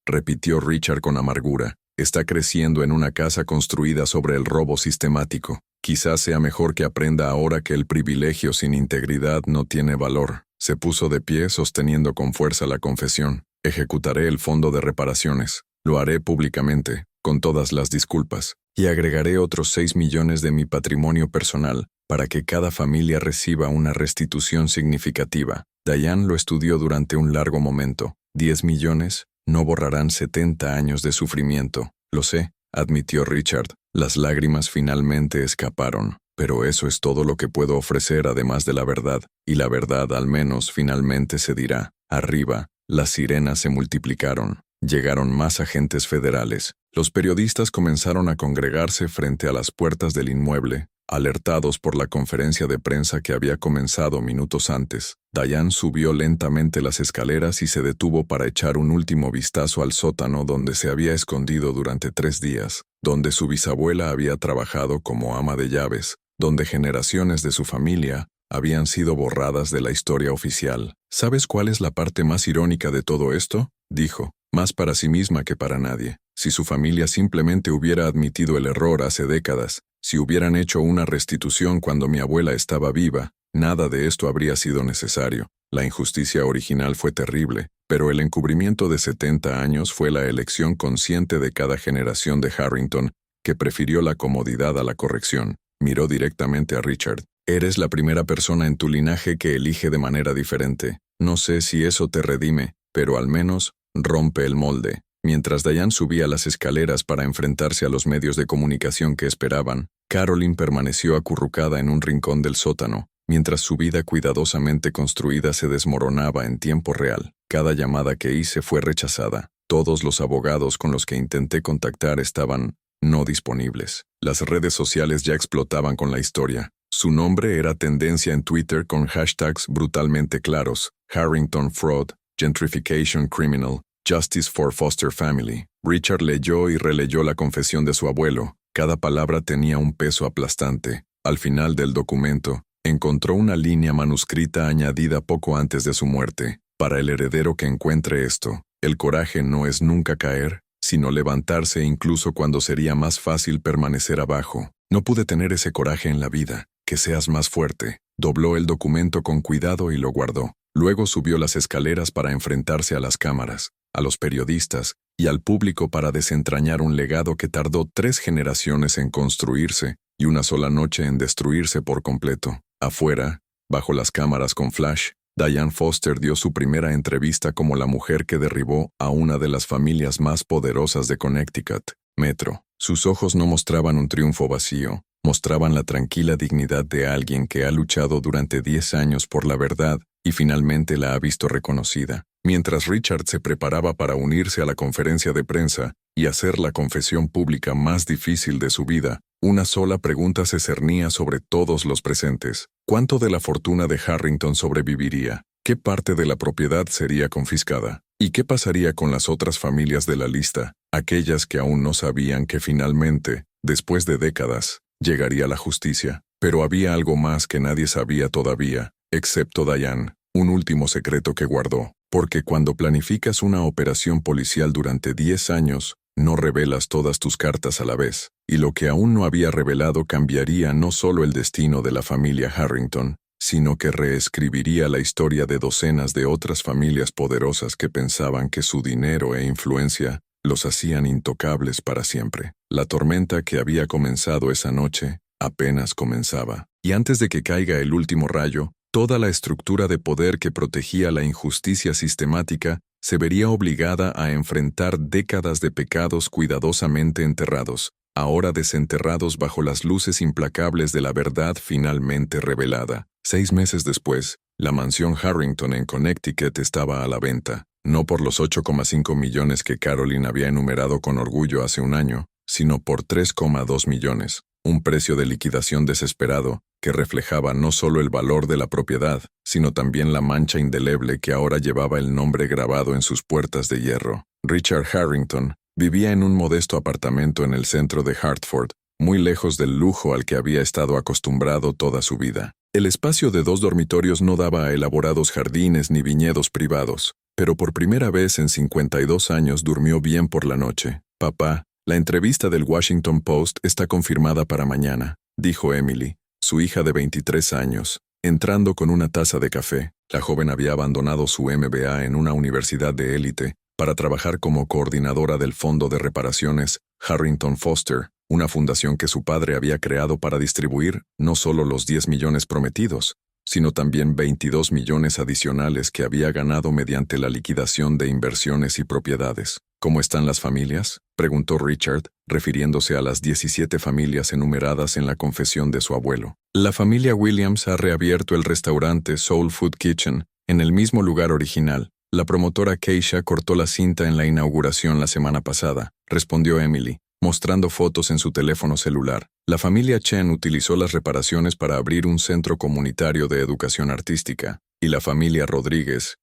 Speaker 1: repitió Richard con amargura. Está creciendo en una casa construida sobre el robo sistemático. Quizás sea mejor que aprenda ahora que el privilegio sin integridad no tiene valor. Se puso de pie sosteniendo con fuerza la confesión. Ejecutaré el fondo de reparaciones. Lo haré públicamente, con todas las disculpas. Y agregaré otros 6 millones de mi patrimonio personal para que cada familia reciba una restitución significativa. Diane lo estudió durante un largo momento. 10 millones no borrarán 70 años de sufrimiento. Lo sé, admitió Richard. Las lágrimas finalmente escaparon. Pero eso es todo lo que puedo ofrecer además de la verdad. Y la verdad al menos finalmente se dirá. Arriba, las sirenas se multiplicaron. Llegaron más agentes federales. Los periodistas comenzaron a congregarse frente a las puertas del inmueble, alertados por la conferencia de prensa que había comenzado minutos antes. Diane subió lentamente las escaleras y se detuvo para echar un último vistazo al sótano donde se había escondido durante 3 días, donde su bisabuela había trabajado como ama de llaves, donde generaciones de su familia habían sido borradas de la historia oficial. ¿Sabes cuál es la parte más irónica de todo esto? Dijo, más para sí misma que para nadie. Si su familia simplemente hubiera admitido el error hace décadas, si hubieran hecho una restitución cuando mi abuela estaba viva, Nada de esto habría sido necesario. La injusticia original fue terrible, pero el encubrimiento de 70 años fue la elección consciente de cada generación de Harrington, que prefirió la comodidad a la corrección. Miró directamente a Richard. Eres la primera persona en tu linaje que elige de manera diferente. No sé si eso te redime, pero al menos rompe el molde. Mientras Diane subía las escaleras para enfrentarse a los medios de comunicación que esperaban, Caroline permaneció acurrucada en un rincón del sótano, mientras su vida cuidadosamente construida se desmoronaba en tiempo real. Cada llamada que hice fue rechazada. Todos los abogados con los que intenté contactar estaban no disponibles. Las redes sociales ya explotaban con la historia. Su nombre era tendencia en Twitter con hashtags brutalmente claros: Harrington Fraud, Gentrification Criminal, Justice for Foster Family. Richard leyó y releyó la confesión de su abuelo. Cada palabra tenía un peso aplastante. Al final del documento, encontró una línea manuscrita añadida poco antes de su muerte. Para el heredero que encuentre esto, el coraje no es nunca caer, sino levantarse incluso cuando sería más fácil permanecer abajo. No pude tener ese coraje en la vida. Que seas más fuerte. Dobló el documento con cuidado y lo guardó. Luego subió las escaleras para enfrentarse a las cámaras, a los periodistas y al público para desentrañar un legado que tardó 3 generaciones en construirse y una sola noche en destruirse por completo. Afuera, bajo las cámaras con flash, Diane Foster dio su primera entrevista como la mujer que derribó a una de las familias más poderosas de Connecticut, Metro. Sus ojos no mostraban un triunfo vacío, mostraban la tranquila dignidad de alguien que ha luchado durante 10 años por la verdad y finalmente la ha visto reconocida. Mientras Richard se preparaba para unirse a la conferencia de prensa y hacer la confesión pública más difícil de su vida, una sola pregunta se cernía sobre todos los presentes. ¿Cuánto de la fortuna de Harrington sobreviviría? ¿Qué parte de la propiedad sería confiscada? ¿Y qué pasaría con las otras familias de la lista, aquellas que aún no sabían que finalmente, después de décadas, llegaría la justicia? Pero había algo más que nadie sabía todavía, excepto Diane, un último secreto que guardó, porque cuando planificas una operación policial durante 10 años, no revelas todas tus cartas a la vez, y lo que aún no había revelado cambiaría no solo el destino de la familia Harrington, sino que reescribiría la historia de docenas de otras familias poderosas que pensaban que su dinero e influencia los hacían intocables para siempre. La tormenta que había comenzado esa noche apenas comenzaba, y antes de que caiga el último rayo, toda la estructura de poder que protegía la injusticia sistemática se vería obligada a enfrentar décadas de pecados cuidadosamente enterrados, ahora desenterrados bajo las luces implacables de la verdad finalmente revelada. 6 meses después, la mansión Harrington en Connecticut estaba a la venta, no por los 8,5 millones que Caroline había enumerado con orgullo hace un año, sino por 3,2 millones, un precio de liquidación desesperado que reflejaba no solo el valor de la propiedad, sino también la mancha indeleble que ahora llevaba el nombre grabado en sus puertas de hierro. Richard Harrington vivía en un modesto apartamento en el centro de Hartford, muy lejos del lujo al que había estado acostumbrado toda su vida. El espacio de 2 dormitorios no daba a elaborados jardines ni viñedos privados, pero por primera vez en 52 años durmió bien por la noche. «Papá, la entrevista del Washington Post está confirmada para mañana», dijo Emily, su hija de 23 años, entrando con una taza de café. La joven había abandonado su MBA en una universidad de élite para trabajar como coordinadora del Fondo de Reparaciones Harrington Foster, una fundación que su padre había creado para distribuir no solo los 10 millones prometidos, sino también 22 millones adicionales que había ganado mediante la liquidación de inversiones y propiedades. «¿Cómo están las familias?», preguntó Richard, refiriéndose a las 17 familias enumeradas en la confesión de su abuelo. «La familia Williams ha reabierto el restaurante Soul Food Kitchen en el mismo lugar original. La promotora Keisha cortó la cinta en la inauguración la semana pasada», respondió Emily, mostrando fotos en su teléfono celular. «La familia Chen utilizó las reparaciones para abrir un centro comunitario de educación artística, y la familia Rodríguez,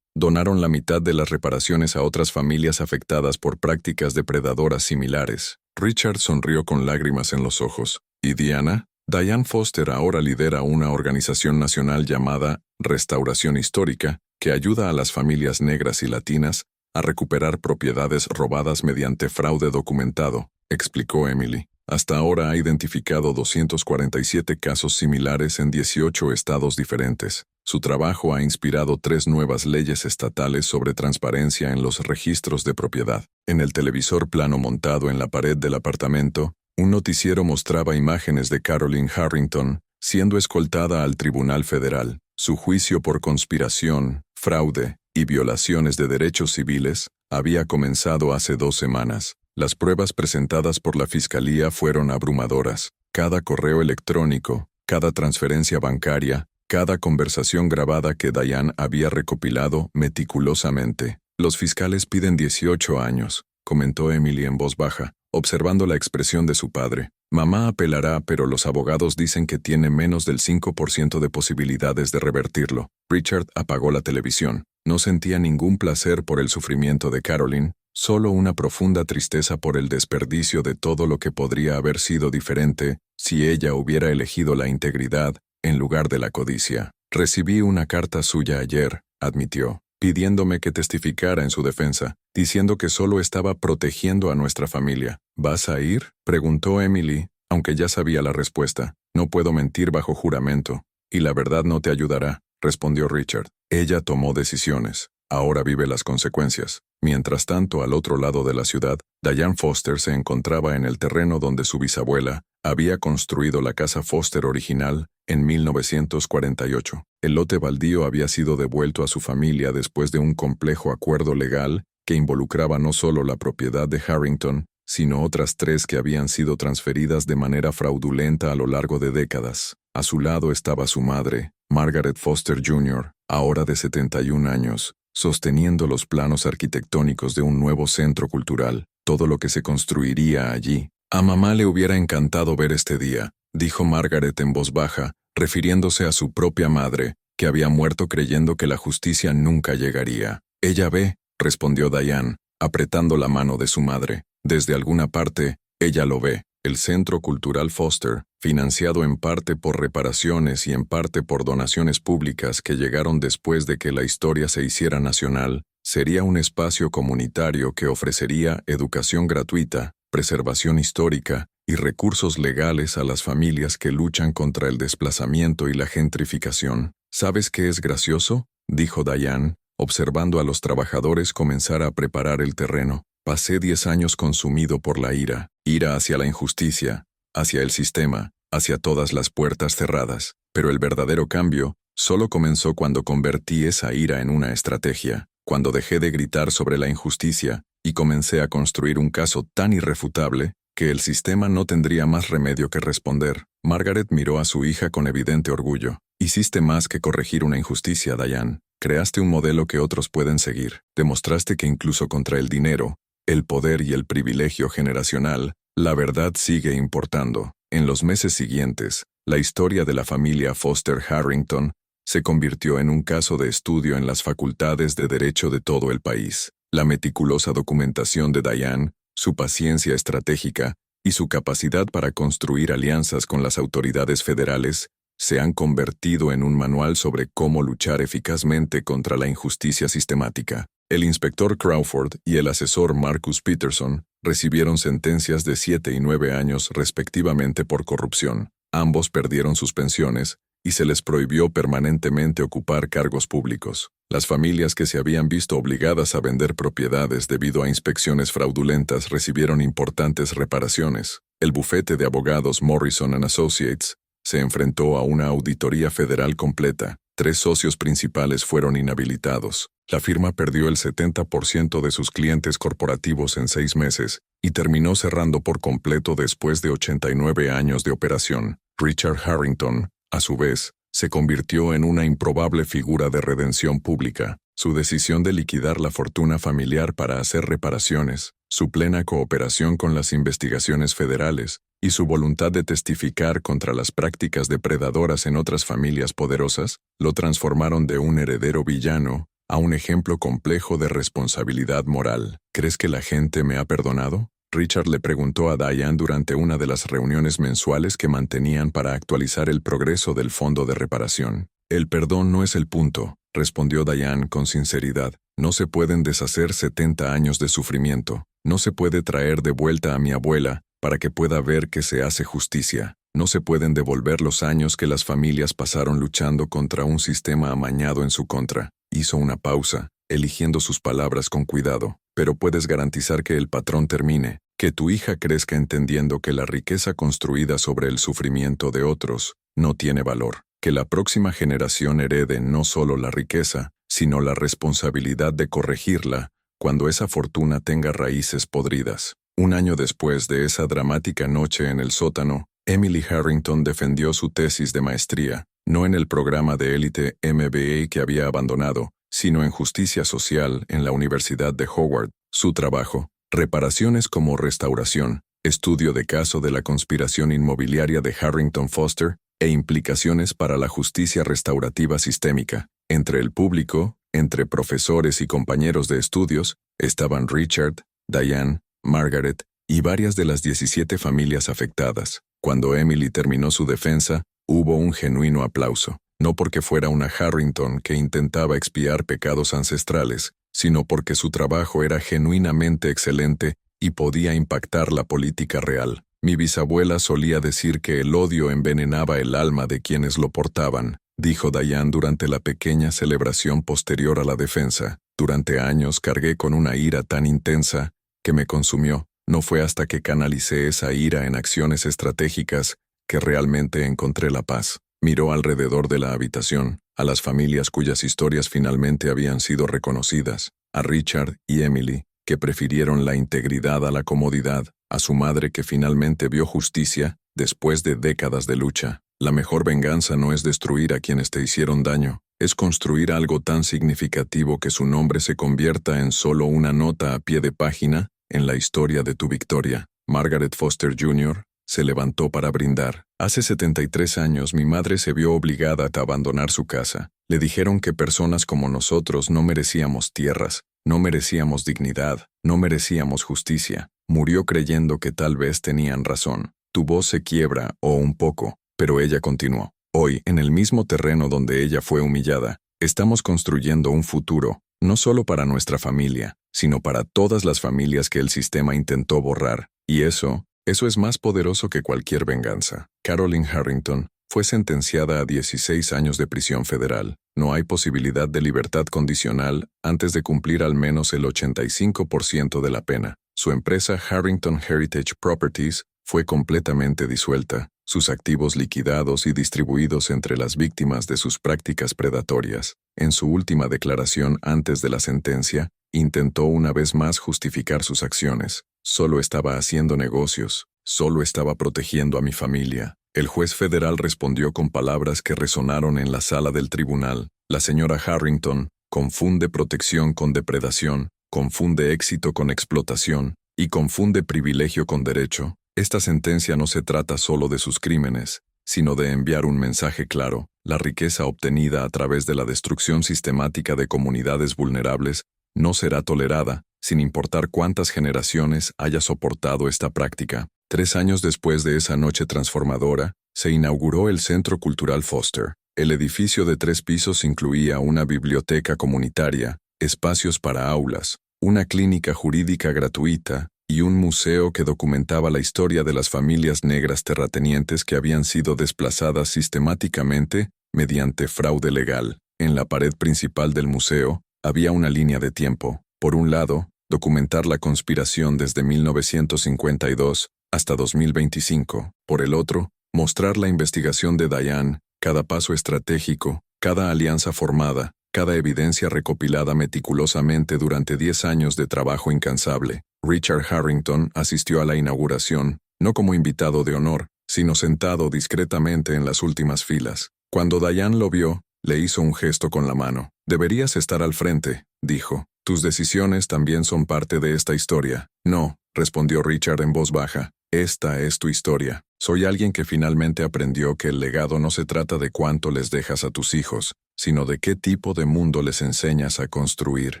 Speaker 1: donaron la mitad de las reparaciones a otras familias afectadas por prácticas depredadoras similares». Richard sonrió con lágrimas en los ojos. «¿Y Diana?». Diane Foster ahora lidera una organización nacional llamada Restauración Histórica, que ayuda a las familias negras y latinas a recuperar propiedades robadas mediante fraude documentado, explicó Emily. Hasta ahora ha identificado 247 casos similares en 18 estados diferentes. Su trabajo ha inspirado 3 nuevas leyes estatales sobre transparencia en los registros de propiedad. En el televisor plano montado en la pared del apartamento, un noticiero mostraba imágenes de Carolyn Harrington siendo escoltada al Tribunal Federal. Su juicio por conspiración, fraude y violaciones de derechos civiles había comenzado hace 2 semanas. Las pruebas presentadas por la Fiscalía fueron abrumadoras. Cada correo electrónico, cada transferencia bancaria, cada conversación grabada que Diane había recopilado meticulosamente. Los fiscales piden 18 años, comentó Emily en voz baja, observando la expresión de su padre. Mamá apelará, pero los abogados dicen que tiene menos del 5% de posibilidades de revertirlo. Richard apagó la televisión. No sentía ningún placer por el sufrimiento de Carolyn, solo una profunda tristeza por el desperdicio de todo lo que podría haber sido diferente si ella hubiera elegido la integridad en lugar de la codicia. Recibí una carta suya ayer, admitió, pidiéndome que testificara en su defensa, diciendo que solo estaba protegiendo a nuestra familia. ¿Vas a ir?, preguntó Emily, aunque ya sabía la respuesta. No puedo mentir bajo juramento, y la verdad no te ayudará, respondió Richard. Ella tomó decisiones. Ahora vive las consecuencias. Mientras tanto, al otro lado de la ciudad, Diane Foster se encontraba en el terreno donde su bisabuela había construido la casa Foster original en 1948. El lote baldío había sido devuelto a su familia después de un complejo acuerdo legal que involucraba no solo la propiedad de Harrington, sino otras 3 que habían sido transferidas de manera fraudulenta a lo largo de décadas. A su lado estaba su madre, Margaret Foster Jr., ahora de 71 años, sosteniendo los planos arquitectónicos de un nuevo centro cultural, todo lo que se construiría allí. A mamá le hubiera encantado ver este día, dijo Margaret en voz baja, refiriéndose a su propia madre, que había muerto creyendo que la justicia nunca llegaría. Ella ve, respondió Diane, apretando la mano de su madre. Desde alguna parte, ella lo ve. El Centro Cultural Foster, financiado en parte por reparaciones y en parte por donaciones públicas que llegaron después de que la historia se hiciera nacional, sería un espacio comunitario que ofrecería educación gratuita, preservación histórica y recursos legales a las familias que luchan contra el desplazamiento y la gentrificación. ¿Sabes qué es gracioso?, dijo Diane, observando a los trabajadores comenzar a preparar el terreno. Pasé 10 años consumido por la ira hacia la injusticia, hacia el sistema, hacia todas las puertas cerradas. Pero el verdadero cambio solo comenzó cuando convertí esa ira en una estrategia, cuando dejé de gritar sobre la injusticia y comencé a construir un caso tan irrefutable que el sistema no tendría más remedio que responder. Margaret miró a su hija con evidente orgullo. Hiciste más que corregir una injusticia, Diane. Creaste un modelo que otros pueden seguir. Demostraste que incluso contra el dinero, el poder y el privilegio generacional, la verdad sigue importando. En los meses siguientes, la historia de la familia Foster Harrington se convirtió en un caso de estudio en las facultades de derecho de todo el país. La meticulosa documentación de Diane, su paciencia estratégica y su capacidad para construir alianzas con las autoridades federales se han convertido en un manual sobre cómo luchar eficazmente contra la injusticia sistemática. El inspector Crawford y el asesor Marcus Peterson recibieron sentencias de 7 y 9 años respectivamente por corrupción. Ambos perdieron sus pensiones y se les prohibió permanentemente ocupar cargos públicos. Las familias que se habían visto obligadas a vender propiedades debido a inspecciones fraudulentas recibieron importantes reparaciones. El bufete de abogados Morrison & Associates se enfrentó a una auditoría federal completa. 3 socios principales fueron inhabilitados. La firma perdió el 70% de sus clientes corporativos en 6 meses y terminó cerrando por completo después de 89 años de operación. Richard Harrington, a su vez, se convirtió en una improbable figura de redención pública. Su decisión de liquidar la fortuna familiar para hacer reparaciones, su plena cooperación con las investigaciones federales y su voluntad de testificar contra las prácticas depredadoras en otras familias poderosas, lo transformaron de un heredero villano a un ejemplo complejo de responsabilidad moral. ¿Crees que la gente me ha perdonado?, Richard le preguntó a Diane durante una de las reuniones mensuales que mantenían para actualizar el progreso del fondo de reparación. El perdón no es el punto, respondió Diane con sinceridad. No se pueden deshacer 70 años de sufrimiento. No se puede traer de vuelta a mi abuela, para que pueda ver que se hace justicia. No se pueden devolver los años que las familias pasaron luchando contra un sistema amañado en su contra. Hizo una pausa, eligiendo sus palabras con cuidado. Pero puedes garantizar que el patrón termine, que tu hija crezca entendiendo que la riqueza construida sobre el sufrimiento de otros no tiene valor, que la próxima generación herede no solo la riqueza, sino la responsabilidad de corregirla cuando esa fortuna tenga raíces podridas. Un año después de esa dramática noche en el sótano, Emily Harrington defendió su tesis de maestría, no en el programa de élite MBA que había abandonado, sino en justicia social en la Universidad de Howard. Su trabajo, reparaciones como restauración, estudio de caso de la conspiración inmobiliaria de Harrington Foster e implicaciones para la justicia restaurativa sistémica. Entre el público, entre profesores y compañeros de estudios, estaban Richard, Diane, Margaret y varias de las 17 familias afectadas. Cuando Emily terminó su defensa, hubo un genuino aplauso. No porque fuera una Harrington que intentaba expiar pecados ancestrales, sino porque su trabajo era genuinamente excelente y podía impactar la política real. Mi bisabuela solía decir que el odio envenenaba el alma de quienes lo portaban, dijo Diane durante la pequeña celebración posterior a la defensa. Durante años cargué con una ira tan intensa que me consumió. No fue hasta que canalicé esa ira en acciones estratégicas que realmente encontré la paz. Miró alrededor de la habitación, a las familias cuyas historias finalmente habían sido reconocidas, a Richard y Emily, que prefirieron la integridad a la comodidad, a su madre que finalmente vio justicia después de décadas de lucha. La mejor venganza no es destruir a quienes te hicieron daño, es construir algo tan significativo que su nombre se convierta en solo una nota a pie de página en la historia de tu victoria. Margaret Foster Jr. se levantó para brindar. Hace 73 años mi madre se vio obligada a abandonar su casa. Le dijeron que personas como nosotros no merecíamos tierras, no merecíamos dignidad, no merecíamos justicia. Murió creyendo que tal vez tenían razón. Tu voz se quiebra, o un poco, pero ella continuó. Hoy, en el mismo terreno donde ella fue humillada, estamos construyendo un futuro, no solo para nuestra familia, sino para todas las familias que el sistema intentó borrar. Y eso es más poderoso que cualquier venganza. Carolyn Harrington fue sentenciada a 16 años de prisión federal. No hay posibilidad de libertad condicional antes de cumplir al menos el 85% de la pena. Su empresa Harrington Heritage Properties fue completamente disuelta, sus activos liquidados y distribuidos entre las víctimas de sus prácticas predatorias. En su última declaración antes de la sentencia, intentó una vez más justificar sus acciones. Solo estaba haciendo negocios, solo estaba protegiendo a mi familia. El juez federal respondió con palabras que resonaron en la sala del tribunal. La señora Harrington confunde protección con depredación, confunde éxito con explotación y confunde privilegio con derecho. Esta sentencia no se trata solo de sus crímenes, sino de enviar un mensaje claro. La riqueza obtenida a través de la destrucción sistemática de comunidades vulnerables no será tolerada, sin importar cuántas generaciones haya soportado esta práctica. 3 años después de esa noche transformadora, se inauguró el Centro Cultural Foster. El edificio de 3 pisos incluía una biblioteca comunitaria, espacios para aulas, una clínica jurídica gratuita y un museo que documentaba la historia de las familias negras terratenientes que habían sido desplazadas sistemáticamente mediante fraude legal. En la pared principal del museo había una línea de tiempo. Por un lado, documentar la conspiración desde 1952 hasta 2025. Por el otro, mostrar la investigación de Diane, cada paso estratégico, cada alianza formada, cada evidencia recopilada meticulosamente durante 10 años de trabajo incansable. Richard Harrington asistió a la inauguración, no como invitado de honor, sino sentado discretamente en las últimas filas. Cuando Diane lo vio, le hizo un gesto con la mano. «Deberías estar al frente», dijo. «Tus decisiones también son parte de esta historia». «No», respondió Richard en voz baja. «Esta es tu historia. Soy alguien que finalmente aprendió que el legado no se trata de cuánto les dejas a tus hijos, sino de qué tipo de mundo les enseñas a construir».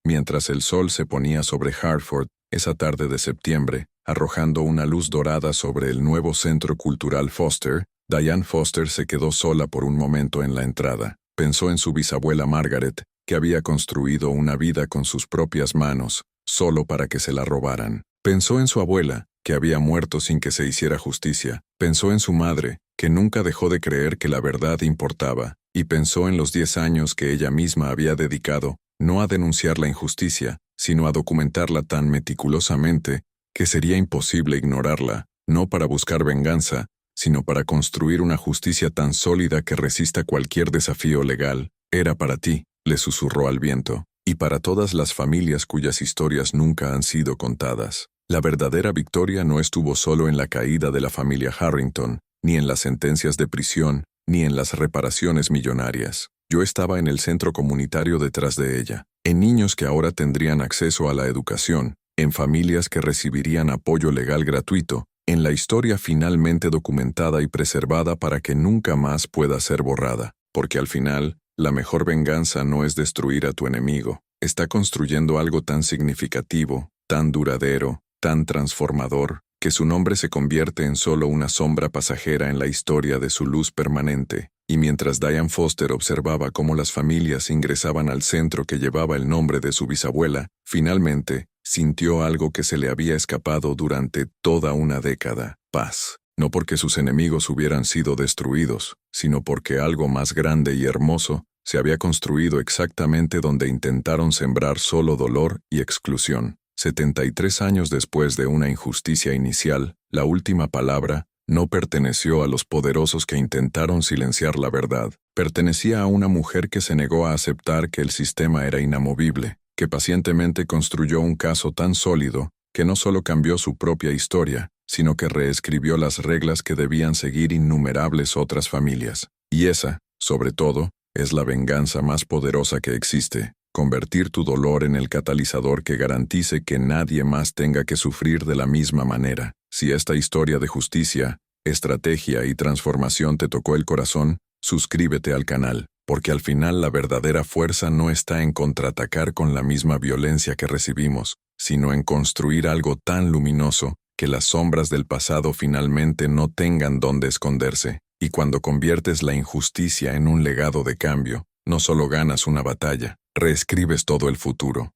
Speaker 1: Mientras el sol se ponía sobre Hartford, esa tarde de septiembre, arrojando una luz dorada sobre el nuevo Centro Cultural Foster, Diane Foster se quedó sola por un momento en la entrada. Pensó en su bisabuela Margaret, que había construido una vida con sus propias manos, solo para que se la robaran. Pensó en su abuela, que había muerto sin que se hiciera justicia. Pensó en su madre, que nunca dejó de creer que la verdad importaba, y pensó en los 10 años que ella misma había dedicado, no a denunciar la injusticia, sino a documentarla tan meticulosamente que sería imposible ignorarla, no para buscar venganza, sino para construir una justicia tan sólida que resista cualquier desafío legal. Era para ti, le susurró al viento, y para todas las familias cuyas historias nunca han sido contadas. La verdadera victoria no estuvo solo en la caída de la familia Harrington, ni en las sentencias de prisión, ni en las reparaciones millonarias. Yo estaba en el centro comunitario detrás de ella, en niños que ahora tendrían acceso a la educación, en familias que recibirían apoyo legal gratuito, en la historia finalmente documentada y preservada para que nunca más pueda ser borrada, porque al final, la mejor venganza no es destruir a tu enemigo, está construyendo algo tan significativo, tan duradero, tan transformador, que su nombre se convierte en solo una sombra pasajera en la historia de su luz permanente. Y mientras Diane Foster observaba cómo las familias ingresaban al centro que llevaba el nombre de su bisabuela, finalmente, sintió algo que se le había escapado durante toda una década: paz. No porque sus enemigos hubieran sido destruidos, sino porque algo más grande y hermoso se había construido exactamente donde intentaron sembrar solo dolor y exclusión. 73 años después de una injusticia inicial, la última palabra no perteneció a los poderosos que intentaron silenciar la verdad. Pertenecía a una mujer que se negó a aceptar que el sistema era inamovible, que pacientemente construyó un caso tan sólido que no solo cambió su propia historia, sino que reescribió las reglas que debían seguir innumerables otras familias. Y esa, sobre todo, es la venganza más poderosa que existe: convertir tu dolor en el catalizador que garantice que nadie más tenga que sufrir de la misma manera. Si esta historia de justicia, estrategia y transformación te tocó el corazón, suscríbete al canal, porque al final la verdadera fuerza no está en contraatacar con la misma violencia que recibimos, sino en construir algo tan luminoso que las sombras del pasado finalmente no tengan dónde esconderse. Y cuando conviertes la injusticia en un legado de cambio, no solo ganas una batalla, reescribes todo el futuro.